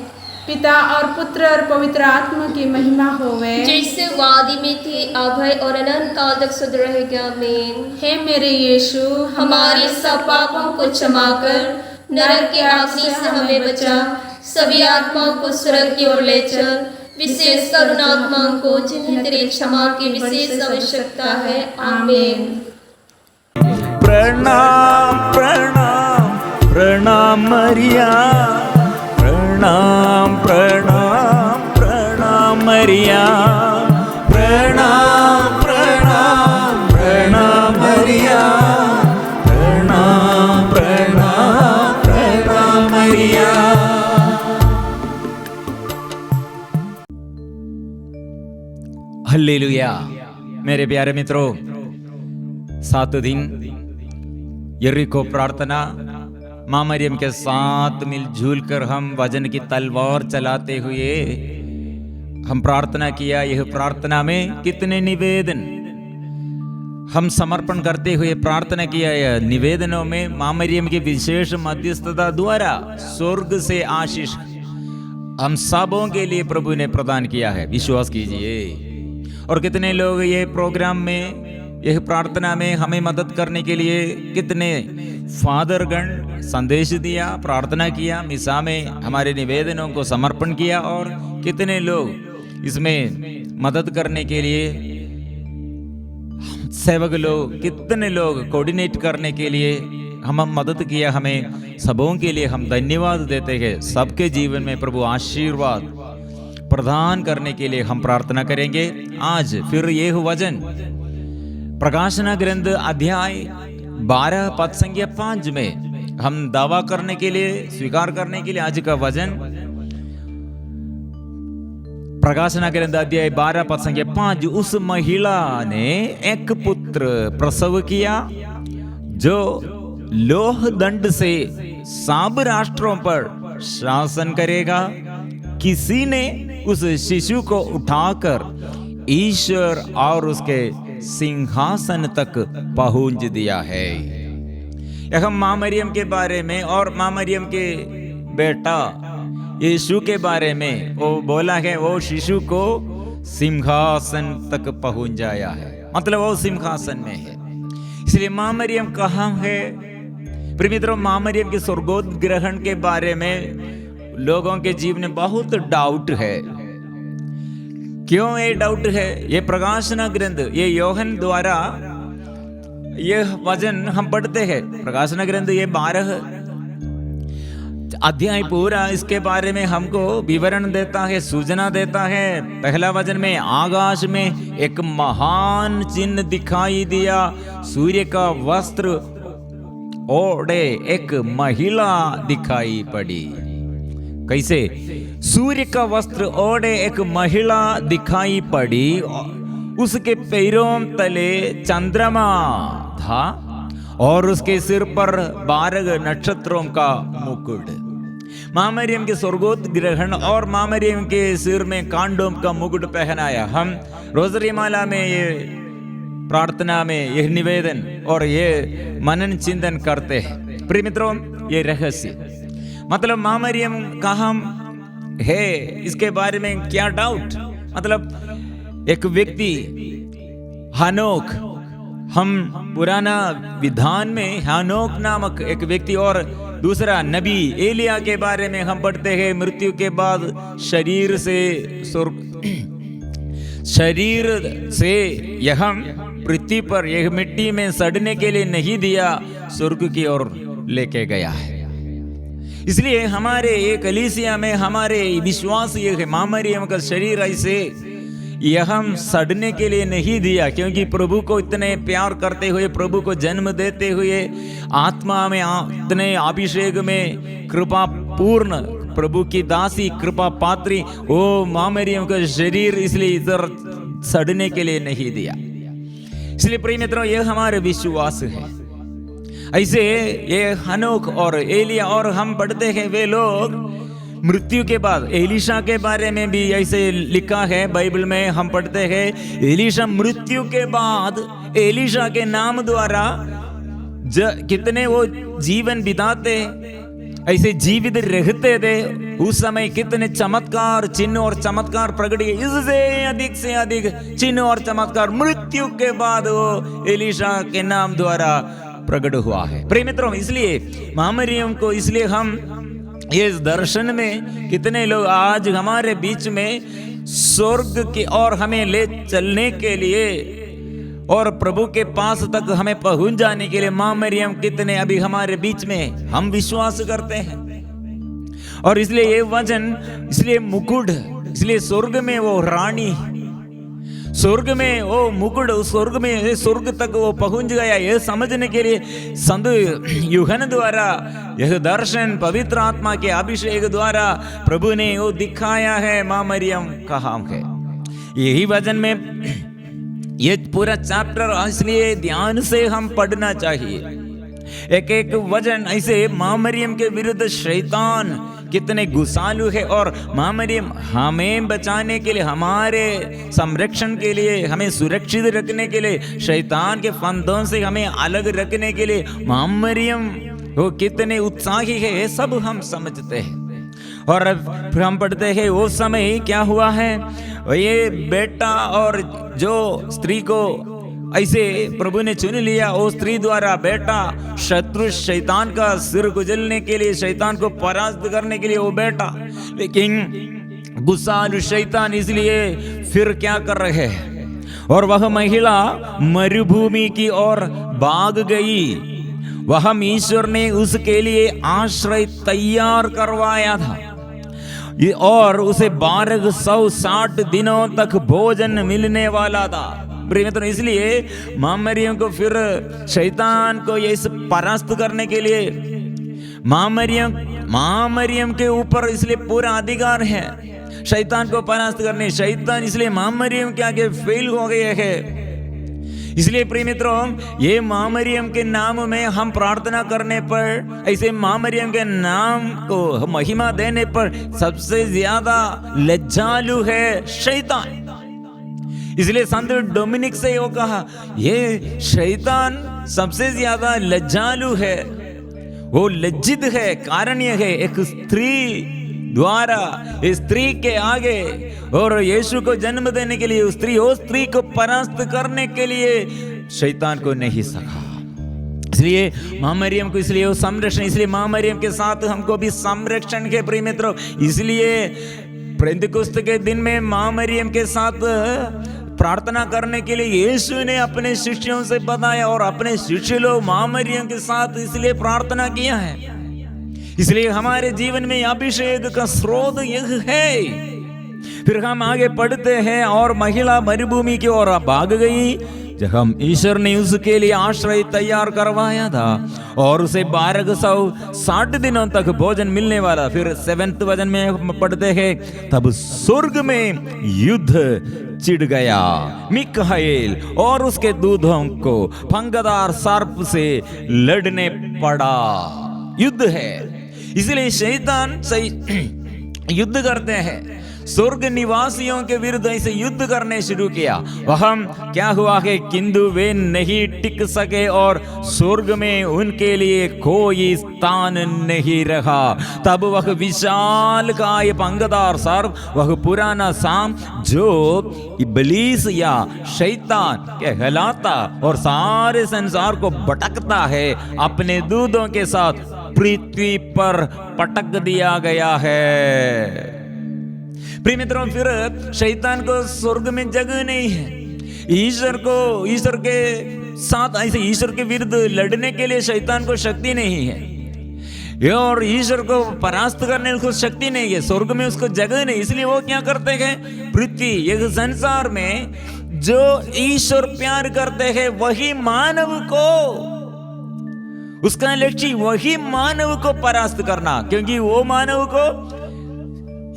पिता और पुत्र और पवित्र आत्मा की महिमा होवे, जैसे वादी में थी, अभय और अनंत काल तक सद रहेगा। आमीन। हे मेरे यीशु, हमारे सब पापों को क्षमा कर, नरक के अग्नि से हमें बचा, सभी आत्माओं को स्वर्ग की ओर ले चल, विशेष करुणात्माओं को जिन्हें तेरी क्षमा की विशेष आवश्यकता है। आमीन। प्रणाम प्रणाम प्रणाम मरिया, प्रणाम प्रणाम प्रणाम मरिया, प्रणाम प्रणाम प्रणाम मरिया, प्रणाम प्रणाम प्रणाम मरिया। हल्लेलुया। मेरे प्यारे मित्रों, 7 दिन यरीको प्रार्थना माँ मरियम के साथ मिलजुल कर हम वचन की तलवार चलाते हुए हम प्रार्थना किया। यह प्रार्थना में कितने निवेदन हम समर्पण करते हुए प्रार्थना किया। यह निवेदनों में माँ मरियम की विशेष मध्यस्थता द्वारा स्वर्ग से आशीष हम सबों के लिए प्रभु ने प्रदान किया है। विश्वास कीजिए। और कितने लोग ये प्रोग्राम में यह प्रार्थना में हमें मदद करने के लिए कितने फादरगण संदेश दिया, प्रार्थना किया, मिसा में हमारे निवेदनों को समर्पण किया, और कितने लोग इसमें मदद करने के लिए सेवक लोग, कितने लोग कोऑर्डिनेट करने के लिए हम मदद किया। हमें सबों के लिए हम धन्यवाद देते हैं। सबके जीवन में प्रभु आशीर्वाद प्रदान करने के लिए हम प्रार्थना करेंगे। आज फिर यह वचन प्रकाशना ग्रंथ अध्याय 12 पद संख्या 5 में हम दावा करने के लिए, स्वीकार करने के लिए आज का वचन प्रकाशना ग्रंथ अध्याय 12 पद संख्या 5। उस महिला ने एक पुत्र प्रसव किया जो लोह दंड से सब राष्ट्रों पर शासन करेगा। किसी ने उस शिशु को उठाकर ईश्वर और उसके सिंहासन तक पहुंच दिया है। यह माँ मरियम के बारे में और माँ मरियम के बेटा यीशु के बारे में वो बोला है, वो शिशु को सिंहासन तक पहुंच जाया है, मतलब वो सिंहासन में है। इसलिए माँ मरियम कहाँ है? प्रिय मित्रों, माँ मरियम के स्वर्गोत्ग्रहण के बारे में लोगों के जीवन में बहुत डाउट है। क्यों ये डाउट है? ये प्रकाशना ग्रंथ, ये योहन द्वारा यह वचन हम पढ़ते हैं। प्रकाशना ग्रंथ ये 12 अध्याय पूरा इसके बारे में हमको विवरण देता है, सूचना देता है। पहला वचन में आकाश में एक महान चिन्ह दिखाई दिया, सूर्य का वस्त्र ओढ़े एक महिला दिखाई पड़ी। कैसे? सूर्य का वस्त्र ओढ़े एक महिला दिखाई पड़ी, उसके पैरों तले चंद्रमा था और उसके सिर पर 12 नक्षत्रों का मुकुट। माँ मरियम के स्वर्गोत्ग्रहण और माँ मरियम के सिर में कांडों का मुकुट पहनाया। हम रोजरी माला में ये प्रार्थना में यह निवेदन और ये मनन चिंतन करते हैं। प्रिय मित्रों, ये रहस्य, मतलब माँ मरियम कहाँ है, इसके बारे में क्या डाउट? मतलब एक व्यक्ति हनोक, हम पुराना विधान में हनोक नामक एक व्यक्ति और दूसरा नबी एलिया के बारे में हम पढ़ते हैं। मृत्यु के बाद शरीर से यह पृथ्वी पर यह मिट्टी में सड़ने के लिए नहीं दिया, स्वर्ग की ओर लेके गया है। इसलिए हमारे ये कलीसिया में हमारे विश्वास ये है, माँ मरियम का शरीर ऐसे यह हम सड़ने के लिए नहीं दिया, क्योंकि प्रभु को इतने प्यार करते हुए, प्रभु को जन्म देते हुए, आत्मा में इतने अभिषेक में कृपा पूर्ण प्रभु की दासी कृपा पात्री ओ माँ मरियम का शरीर इसलिए इधर सड़ने के लिए नहीं दिया। इसलिए प्रिय मित्रों, यह हमारे विश्वास है। ऐसे ये हनोक और एलिया और हम पढ़ते हैं, वे लोग मृत्यु के बाद, एलीशा के बारे में भी ऐसे लिखा है बाइबल में, हम पढ़ते हैं एलीशा मृत्यु के बाद एलीशा के नाम द्वारा कितने वो जीवन बिताते, ऐसे जीवित रहते थे। उस समय कितने चमत्कार, चिन्ह और चमत्कार प्रकट किए, इससे से अधिक चिन्ह और चमत्कार मृत्यु के बाद वो एलीशा के नाम द्वारा प्रकट हुआ है। प्रिय मित्रों, इसलिए माँ मरियम को, इसलिए हम ये दर्शन में कितने लोग आज हमारे बीच में स्वर्ग की ओर हमें ले चलने के लिए और प्रभु के पास तक हमें पहुंच जाने के लिए माँ मरियम कितने अभी हमारे बीच में हम विश्वास करते हैं। और इसलिए ये वचन, इसलिए मुकुट, इसलिए स्वर्ग में वो रानी, स्वर्ग में वो मुकुट, स्वर्ग में स्वर्ग तक वो पहुंच गया, यह समझने के लिए संत यूहन्ना द्वारा यह दर्शन पवित्र आत्मा के अभिषेक द्वारा प्रभु ने वो दिखाया है माँ मरियम कहाँ है। यही वचन में ये पूरा चैप्टर इसलिए ध्यान से हम पढ़ना चाहिए। एक एक वचन ऐसे माँ मरियम के विरुद्ध शैतान कितने गुस्सालु है, और माँ मरियम हमें बचाने के लिए, हमारे संरक्षण के लिए, हमें सुरक्षित रखने के लिए, शैतान के फंदों से हमें अलग रखने के लिए माँ मरियम वो कितने उत्साही है, ये सब हम समझते हैं। और फिर हम पढ़ते हैं वो समय क्या हुआ है, ये बेटा और जो स्त्री को ऐसे प्रभु ने चुन लिया वो स्त्री द्वारा बेटा, शत्रु शैतान का सिर कुचलने के लिए, शैतान को परास्त करने के लिए वो बेटा। लेकिन गुस्सालु शैतान इसलिए फिर क्या कर रहे हैं, और वह महिला मरुभूमि की ओर भाग गई। वह ईश्वर ने उसके लिए आश्रय तैयार करवाया था और उसे 1260 दिनों तक भोजन मिलने वाला था। प्रिय मित्रों, इसलिए मां मरियम को फिर शैतान को ये परास्त करने के लिए मां मरियम के ऊपर इसलिए पूरा अधिकार है शैतान को परास्त करने। शैतान इसलिए मां मरियम के आगे फेल हो गए हैं। इसलिए प्रिय मित्रों, ये मां मरियम के नाम में हम प्रार्थना करने पर, ऐसे मां मरियम के नाम को महिमा देने पर सबसे ज्यादा लज्जालु है शैतान। इसलिए संत डोमिनिक से वो कहा, ये शैतान सबसे ज्यादा लज्जालु है, वो लज्जित है। कारण यह है, एक स्त्री द्वारा, स्त्री के आगे, और यीशु को जन्म देने के लिए उस स्त्री को परास्त करने के लिए शैतान को नहीं सका। इसलिए मां मरियम को, इसलिए वो संरक्षण, इसलिए मां मरियम के साथ हमको भी संरक्षण के प्रिय मित्रों। इसलिए पेंतिकुस्त के दिन में मां मरियम के साथ प्रार्थना करने के लिए यीशु ने अपने शिष्यों से बताया, और अपने शिष्य लोग मां मरियम के साथ इसलिए प्रार्थना किया है। इसलिए हमारे जीवन में अभिषेक का स्रोत यह है। फिर हम आगे पढ़ते हैं, और महिला मरुभूमि की ओर भाग गई, जब हम ईश्वर ने उसके लिए आश्रय तैयार करवाया था, और उसे 1260 दिनों तक भोजन मिलने वाला। फिर 7वें वचन में पढ़ते हैं, तब स्वर्ग में युद्ध छिड़ गया। मिकाएल और उसके दूतों को फंगदार सर्प से लड़ने पड़ा। युद्ध है, इसलिए शैतान सही युद्ध करते हैं। स्वर्ग निवासियों के विरुद्ध ऐसे युद्ध करने शुरू किया। वह क्या हुआ कि किंतु वे नहीं टिक सके, और स्वर्ग में उनके लिए कोई स्थान नहीं रहा। तब वह विशाल काय पंगदार सर्प, वह पुराना सांप जो इब्लीस या शैतान कहलाता और सारे संसार को भटकता है, अपने दूतों के साथ पृथ्वी पर पटक दिया गया है। प्रिय मित्रों, फिर शैतान को स्वर्ग में जगह नहीं है। ईश्वर के साथ ऐसे ईश्वर के विरुद्ध लड़ने के लिए शैतान को शक्ति नहीं है, और ईश्वर को परास्त करने को शक्ति नहीं है। स्वर्ग में उसको जगह नहीं। इसलिए वो क्या करते हैं, पृथ्वी, यह संसार में जो ईश्वर प्यार करते हैं वही मानव को, उसका लक्ष्य वही मानव को परास्त करना, क्योंकि वो मानव को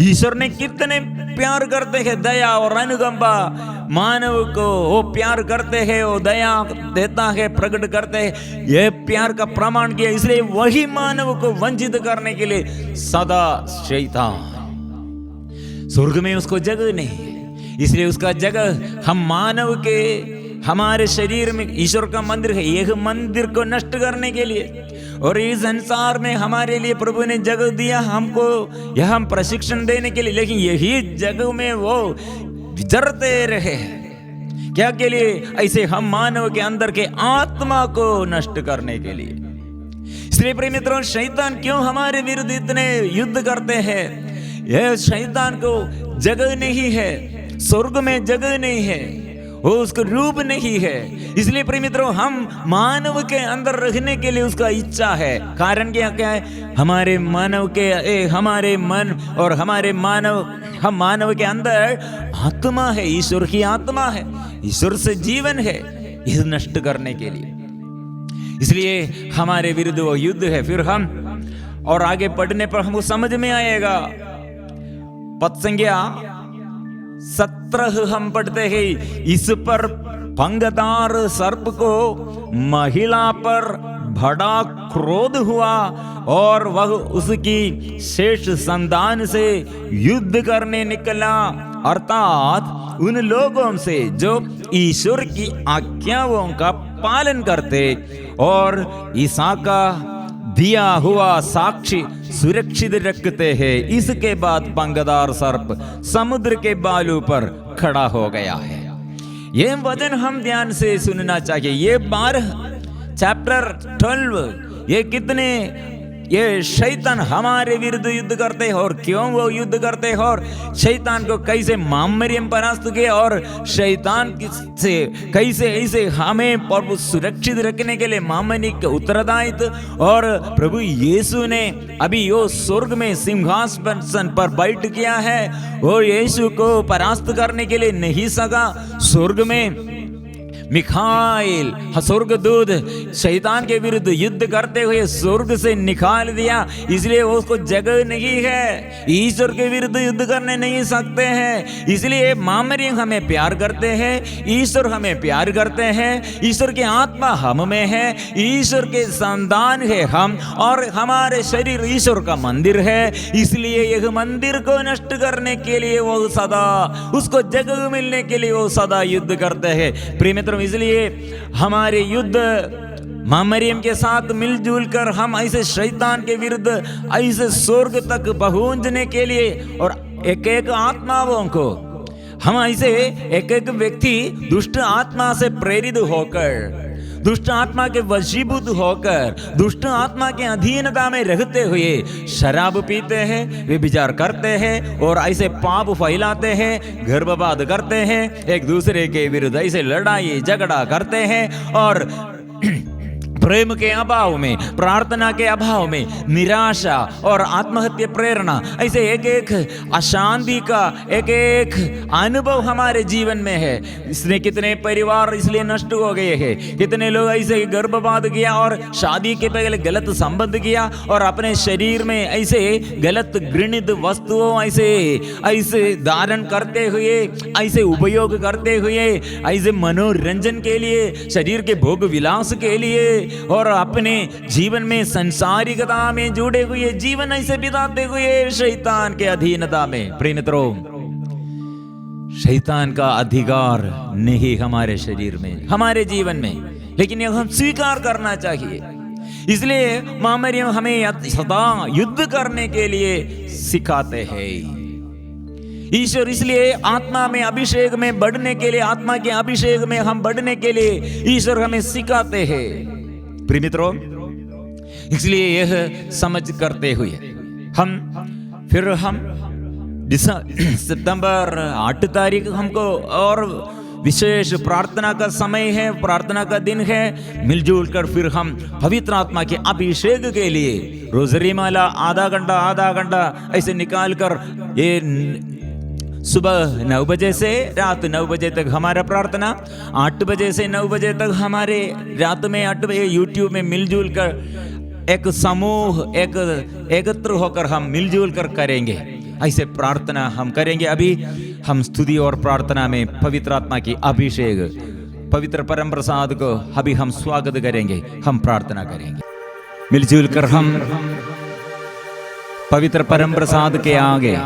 ईश्वर ने कितने प्यार करते हैं, दया और अनुकंपा मानव को वो प्यार करते हैं, वो दया देता है, प्रकट करते हैं, यह प्यार का प्रमाण किया। इसलिए वही मानव को वंचित करने के लिए सदा शैतान, स्वर्ग में उसको जगह नहीं है। इसलिए उसका जगह हम मानव के, हमारे शरीर में ईश्वर का मंदिर है, यह मंदिर को नष्ट करने के लिए, और इस संसार में हमारे लिए प्रभु ने जगह दिया हमको, यह हम प्रशिक्षण देने के लिए। लेकिन यही जगह में वो विचरते रहे, क्या के लिए, ऐसे हम मानव के अंदर के आत्मा को नष्ट करने के लिए। इसलिए प्रिय मित्रों, शैतान क्यों हमारे विरुद्ध इतने युद्ध करते हैं? यह शैतान को जगह नहीं है, स्वर्ग में जगह नहीं है, वो उसका रूप नहीं है। इसलिए प्रिय मित्रों, हम मानव के अंदर रहने के लिए उसका इच्छा है। कारण क्या है, हमारे मानव के, हमारे मन और हम मानव के अंदर आत्मा है, ईश्वर की आत्मा है, ईश्वर से जीवन है, इस नष्ट करने के लिए। इसलिए हमारे विरुद्ध वो युद्ध है। फिर हम और आगे पढ़ने पर हमको समझ में आएगा। पद संज्ञा 17 हम पढ़ते हैं, इस पर फंगदार सर्प को महिला पर बड़ा क्रोध हुआ, और वह उसकी शेष संतान से युद्ध करने निकला, अर्थात उन लोगों से जो ईश्वर की आज्ञाओं का पालन करते और ईसा का दिया हुआ साक्षी सुरक्षित रखते हैं। इसके बाद पंगदार सर्प समुद्र के बालू पर खड़ा हो गया है। ये वचन हम ध्यान से सुनना चाहिए। ये 12 चैप्टर 12 ये कितने ये शैतान हमारे विरुद्ध युद्ध करते हैं और क्यों वो युद्ध करते हैं और शैतान को कैसे मरियम परास्त किया और शैतान से कैसे ऐसे हमें प्रभु सुरक्षित रखने के लिए मामनिक उत्तरदायित्व और प्रभु यीशु ने अभी वो स्वर्ग में सिंहासन पर बैठ किया है और यीशु को परास्त करने के लिए नहीं सका। स्वर्ग में मिखाइल स्वर्गदूत शैतान के विरुद्ध युद्ध करते हुए स्वर्ग से निकाल दिया, इसलिए उसको जगह नहीं है, ईश्वर के विरुद्ध युद्ध करने नहीं सकते हैं। इसलिए मरियम हमें प्यार करते हैं, ईश्वर हमें प्यार करते हैं, ईश्वर की आत्मा हम में है, ईश्वर के संतान है हम और हमारे शरीर ईश्वर का मंदिर है। इसलिए यह मंदिर को नष्ट करने के लिए वो सदा, उसको जगह मिलने के लिए वो सदा युद्ध करते हैं। प्रिय मित्रों, इसलिए हमारे युद्ध मरियम के साथ मिलजुल कर हम ऐसे शैतान के विरुद्ध ऐसे स्वर्ग तक पहुंचने के लिए और एक एक आत्माओं को हम ऐसे एक एक व्यक्ति दुष्ट आत्मा से प्रेरित होकर, दुष्ट आत्मा के वशीभूत होकर, दुष्ट आत्मा के अधीनता में रहते हुए शराब पीते हैं, व्यभिचार करते हैं और ऐसे पाप फैलाते हैं, घर बर्बाद करते हैं, एक दूसरे के विरुद्ध ऐसे लड़ाई झगड़ा करते हैं और प्रेम के अभाव में, प्रार्थना के अभाव में निराशा और आत्महत्या प्रेरणा, ऐसे एक एक अशांति का एक एक अनुभव हमारे जीवन में है। इसने कितने परिवार इसलिए नष्ट हो गए हैं, कितने लोग ऐसे गर्भपात किया और शादी के पहले गलत संबंध किया और अपने शरीर में ऐसे गलत घृणित वस्तुओं ऐसे धारण करते हुए, ऐसे उपयोग करते हुए, ऐसे मनोरंजन के लिए, शरीर के भोग विलास के लिए और अपने जीवन में संसारिकता में जुड़े हुए जीवन ऐसे बिताते हुए शैतान के अधीनता में। प्रिय मित्रों, शैतान का अधिकार नहीं हमारे शरीर में, हमारे जीवन में, लेकिन यह हम स्वीकार करना चाहिए। इसलिए मरियम हमें सदा युद्ध करने के लिए सिखाते हैं। ईश्वर इसलिए आत्मा में अभिषेक में बढ़ने के लिए, आत्मा के अभिषेक में हम बढ़ने के लिए ईश्वर हमें सिखाते हैं। प्रिय मित्रों, इसलिए यह समझ करते हुए हम सितंबर 8 तारीख हमको और विशेष प्रार्थना का समय है, प्रार्थना का दिन है। मिलजुल कर फिर हम पवित्र आत्मा के अभिषेक के लिए रोजरी माला आधा घंटा ऐसे निकाल कर, ये सुबह 9 बजे से रात 9 बजे तक हमारा प्रार्थना, 8 बजे से 9 बजे तक हमारे रात में 8 बजे यूट्यूब में मिलजुल कर एक समूह एकत्र होकर हम मिलजुल कर करेंगे। ऐसे प्रार्थना हम करेंगे। अभी हम स्तुति और प्रार्थना में पवित्र आत्मा की अभिषेक, पवित्र परम प्रसाद को अभी हम स्वागत करेंगे, हम प्रार्थना करेंगे। मिलजुल कर हम पवित्र परम प्रसाद के आगे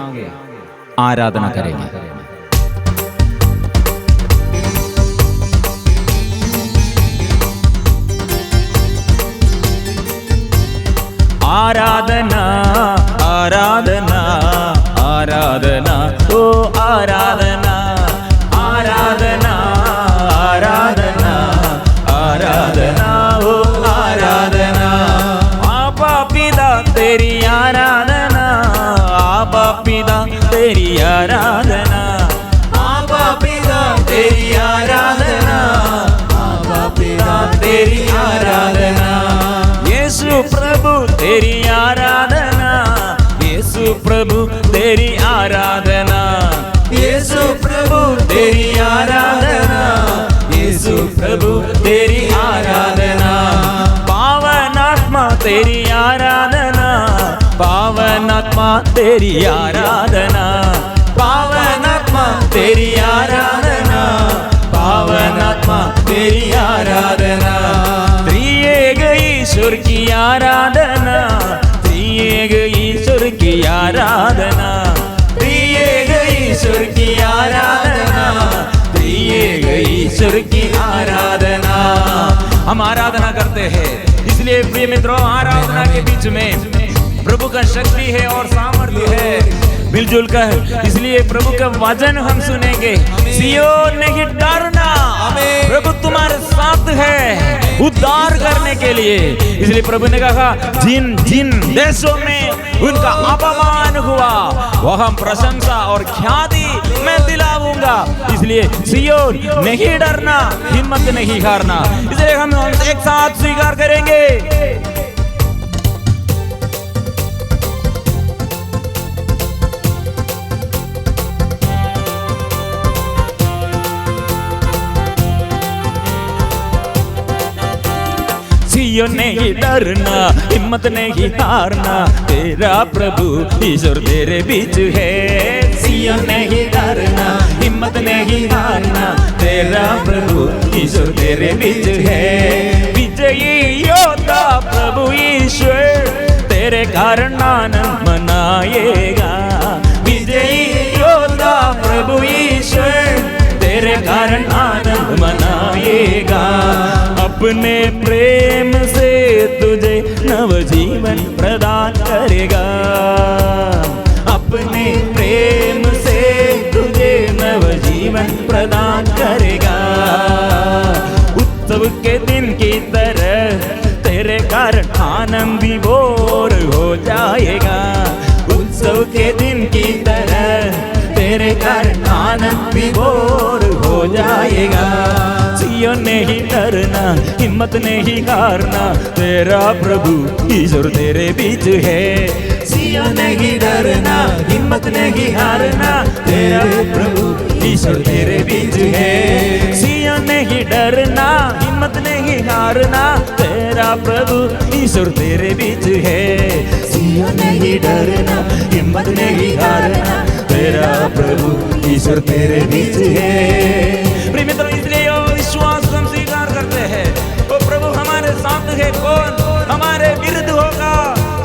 आराधना करेंगे। आराधना आराधना आराधना ओ आराधना आराधना आराधना आराधना ओ आराधना। आपा पिता तेरी आराधना, आपा पिता तेरी आराधना, आपा पिता तेरी आराधना, आपा पिता तेरी आराधना। यीशु प्रभु तेरी आराधना, यीशु प्रभु तेरी आराधना, यीशु प्रभु तेरी आराधना, यीशु प्रभु तेरी आराधना। पावन आत्मा तेरी आराधना, पावन आत्मा तेरी आराधना, पावन आत्मा तेरी आराधना, पावन आत्मा तेरी आराधना। त्रिएक ईश्वर की आराधना, त्रिएक ईश्वर की आराधना, त्रिएक ईश्वर की आराधना, त्रिएक ईश्वर की आराधना। हम आराधना करते हैं। इसलिए प्रिय मित्रों, आराधना के बीच में प्रभु का शक्ति है और सामर्थ्य है। मिलजुल कर इसलिए प्रभु का वचन हम सुनेंगे। सियोन नहीं डरना, आमीन। प्रभु तुम्हारे साथ है उद्धार करने के लिए। इसलिए प्रभु ने कहा जिन जिन देशों में उनका अपमान हुआ वहां प्रशंसा और ख्याति मैं दिलाऊंगा। इसलिए सियोन नहीं डरना, हिम्मत नहीं हारना। इसलिए हम एक साथ स्वीकार करेंगे। सियोन नहीं डरना, हिम्मत नहीं हारना, तेरा प्रभु ईश्वर तेरे बीच है। सियोन नहीं डरना, हिम्मत नहीं हारना, तेरा प्रभु ईश्वर तेरे बीच है। विजयी योद्धा प्रभु ईश्वर तेरे कारण आनंद मनाएगा। विजयी योद्धा प्रभु ईश्वर तेरे कारण आनंद मनाएगा। अपने प्रेम से तुझे नवजीवन प्रदान करेगा। अपने प्रेम से तुझे नवजीवन प्रदान करेगा। उत्सव के दिन की तरह तेरे कारण आनंद विभोर हो जाएगा। उत्सव के दिन की तरह तेरे कारण आनंद विभोर हो जाएगा। सियोन नहीं डरना, हिम्मत नहीं हारना, तेरा प्रभु ईश्वर तेरे बीच है। सियोन नहीं डरना, हिम्मत नहीं हारना, तेरा प्रभु ईश्वर तेरे बीच है। सियोन नहीं डरना, हिम्मत नहीं हारना, तेरा प्रभु ईश्वर तेरे बीच है। सियोन नहीं डरना, हिम्मत नहीं हारना, तेरा प्रभु ईश्वर तेरे बीच है। प्रिय मित्रों, इसलिए विश्वास हम स्वीकार करते हैं वो प्रभु हमारे साथ है। कौन हमारे विरुद्ध होगा?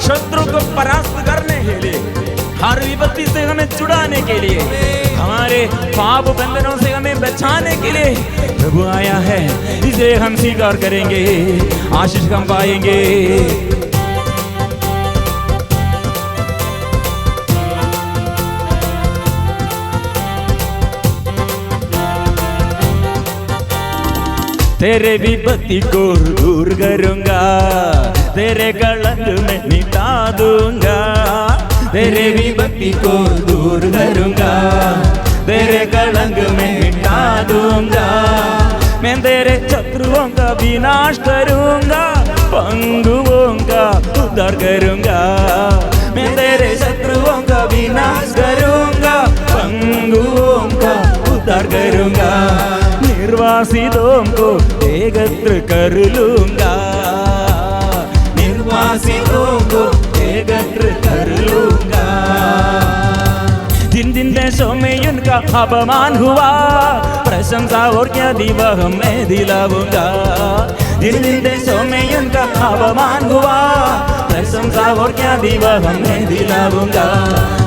शत्रु को परास्त करने के लिए, हर विपत्ति से हमें छुड़ाने के लिए, हमारे पाप बंधनों से हमें बचाने के लिए प्रभु आया है। इसे हम स्वीकार करेंगे, आशीष हम पाएंगे। तेरे विपत्ति को दूर करूंगा, तेरे कलंक में मिटा दूंगा। तेरे विपत्ति को दूर करूंगा, तेरे कलंक में मिटा दूंगा। मैं तेरे शत्रुओं का विनाश करूंगा, पंगुओं का उद्धार करूंगा। मैं तेरे शत्रुओं का विनाश करूंगा, पंगुओं का उद्धार करूंगा। निर्वासितों को एकत्र कर लूंगा, निर्वासितों को एकत्र कर लूंगा। जिन जिन देशों में उनका अपमान हुआ, प्रशंसा और क्या दीवा मैं दिलाऊंगा। जिन जिन देशों में उनका अपमान हुआ, प्रशंसा और क्या दीवा मैं दिलाऊंगा।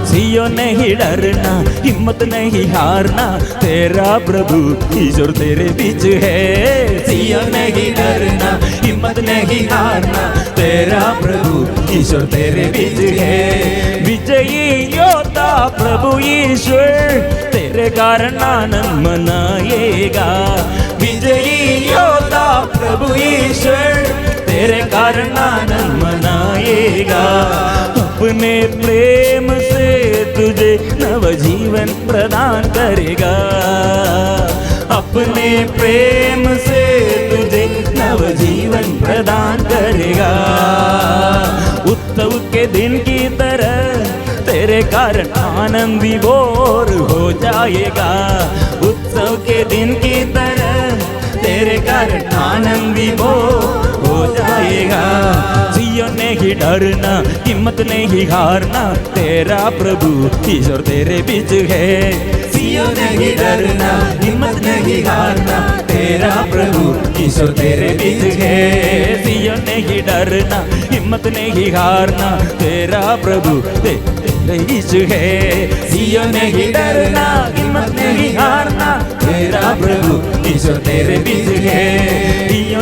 सियोन नहीं डरना, हिम्मत नहीं हारना, तेरा प्रभु ईश्वर तेरे बीच है। सियोन नहीं डरना, हिम्मत नहीं हारना, तेरा प्रभु ईश्वर तेरे बीच है। विजयी योद्धा प्रभु ईश्वर तेरे कारण आनंद मनाएगा। विजयी योद्धा प्रभु ईश्वर तेरे कारण आनंद मनाएगा। अपने प्रेम से तुझे नवजीवन प्रदान करेगा। अपने प्रेम से तुझे नवजीवन प्रदान करेगा। उत्सव के दिन की तरह तेरे कारण आनंद विभोर हो जाएगा। उत्सव के दिन की तरह तेरे कारण आनंद विभोर हो जाएगा। सियोन नहीं डरना, हिम्मत नहीं हारना, तेरा प्रभु ईश्वर तेरे बीच है। सियोन नहीं डरना, हिम्मत नहीं हारना, तेरा प्रभु ईश्वर तेरे बीच है। सियोन नहीं डरना, हिम्मत नहीं हारना, तेरा प्रभु तेरे बीच है। सियोन नहीं डरना, हिम्मत नहीं हारना, तेरा प्रभु ईश्वर तेरे बीच है। सियोन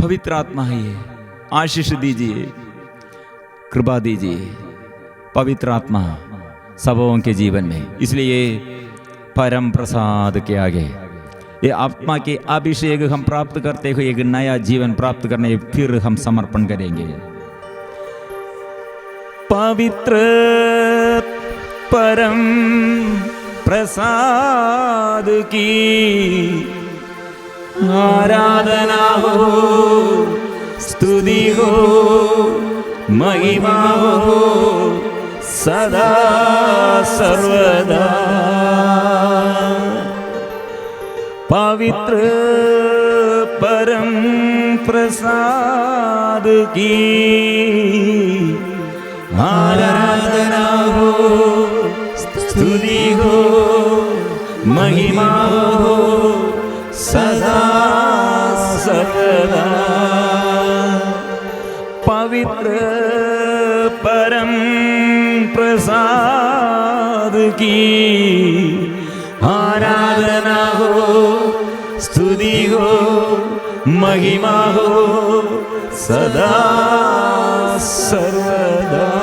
पवित्र आत्मा है, आशीष दीजिए, कृपा दीजिए पवित्र आत्मा सबों के जीवन में। इसलिए परम प्रसाद के आगे ये आत्मा के अभिषेक हम प्राप्त करते हुए एक नया जीवन प्राप्त करने फिर हम समर्पण करेंगे। पवित्र परम प्रसाद की आराधना हो, स्तुति हो, महिमा हो सदा सर्वदा। पवित्र परम प्रसाद की आराधना हो, स्तुति हो, महिमा हो सदा सर्वदा। पवित्र परम प्रसाद की आराधना हो, स्तुति हो, महिमा हो सदा सर्वदा।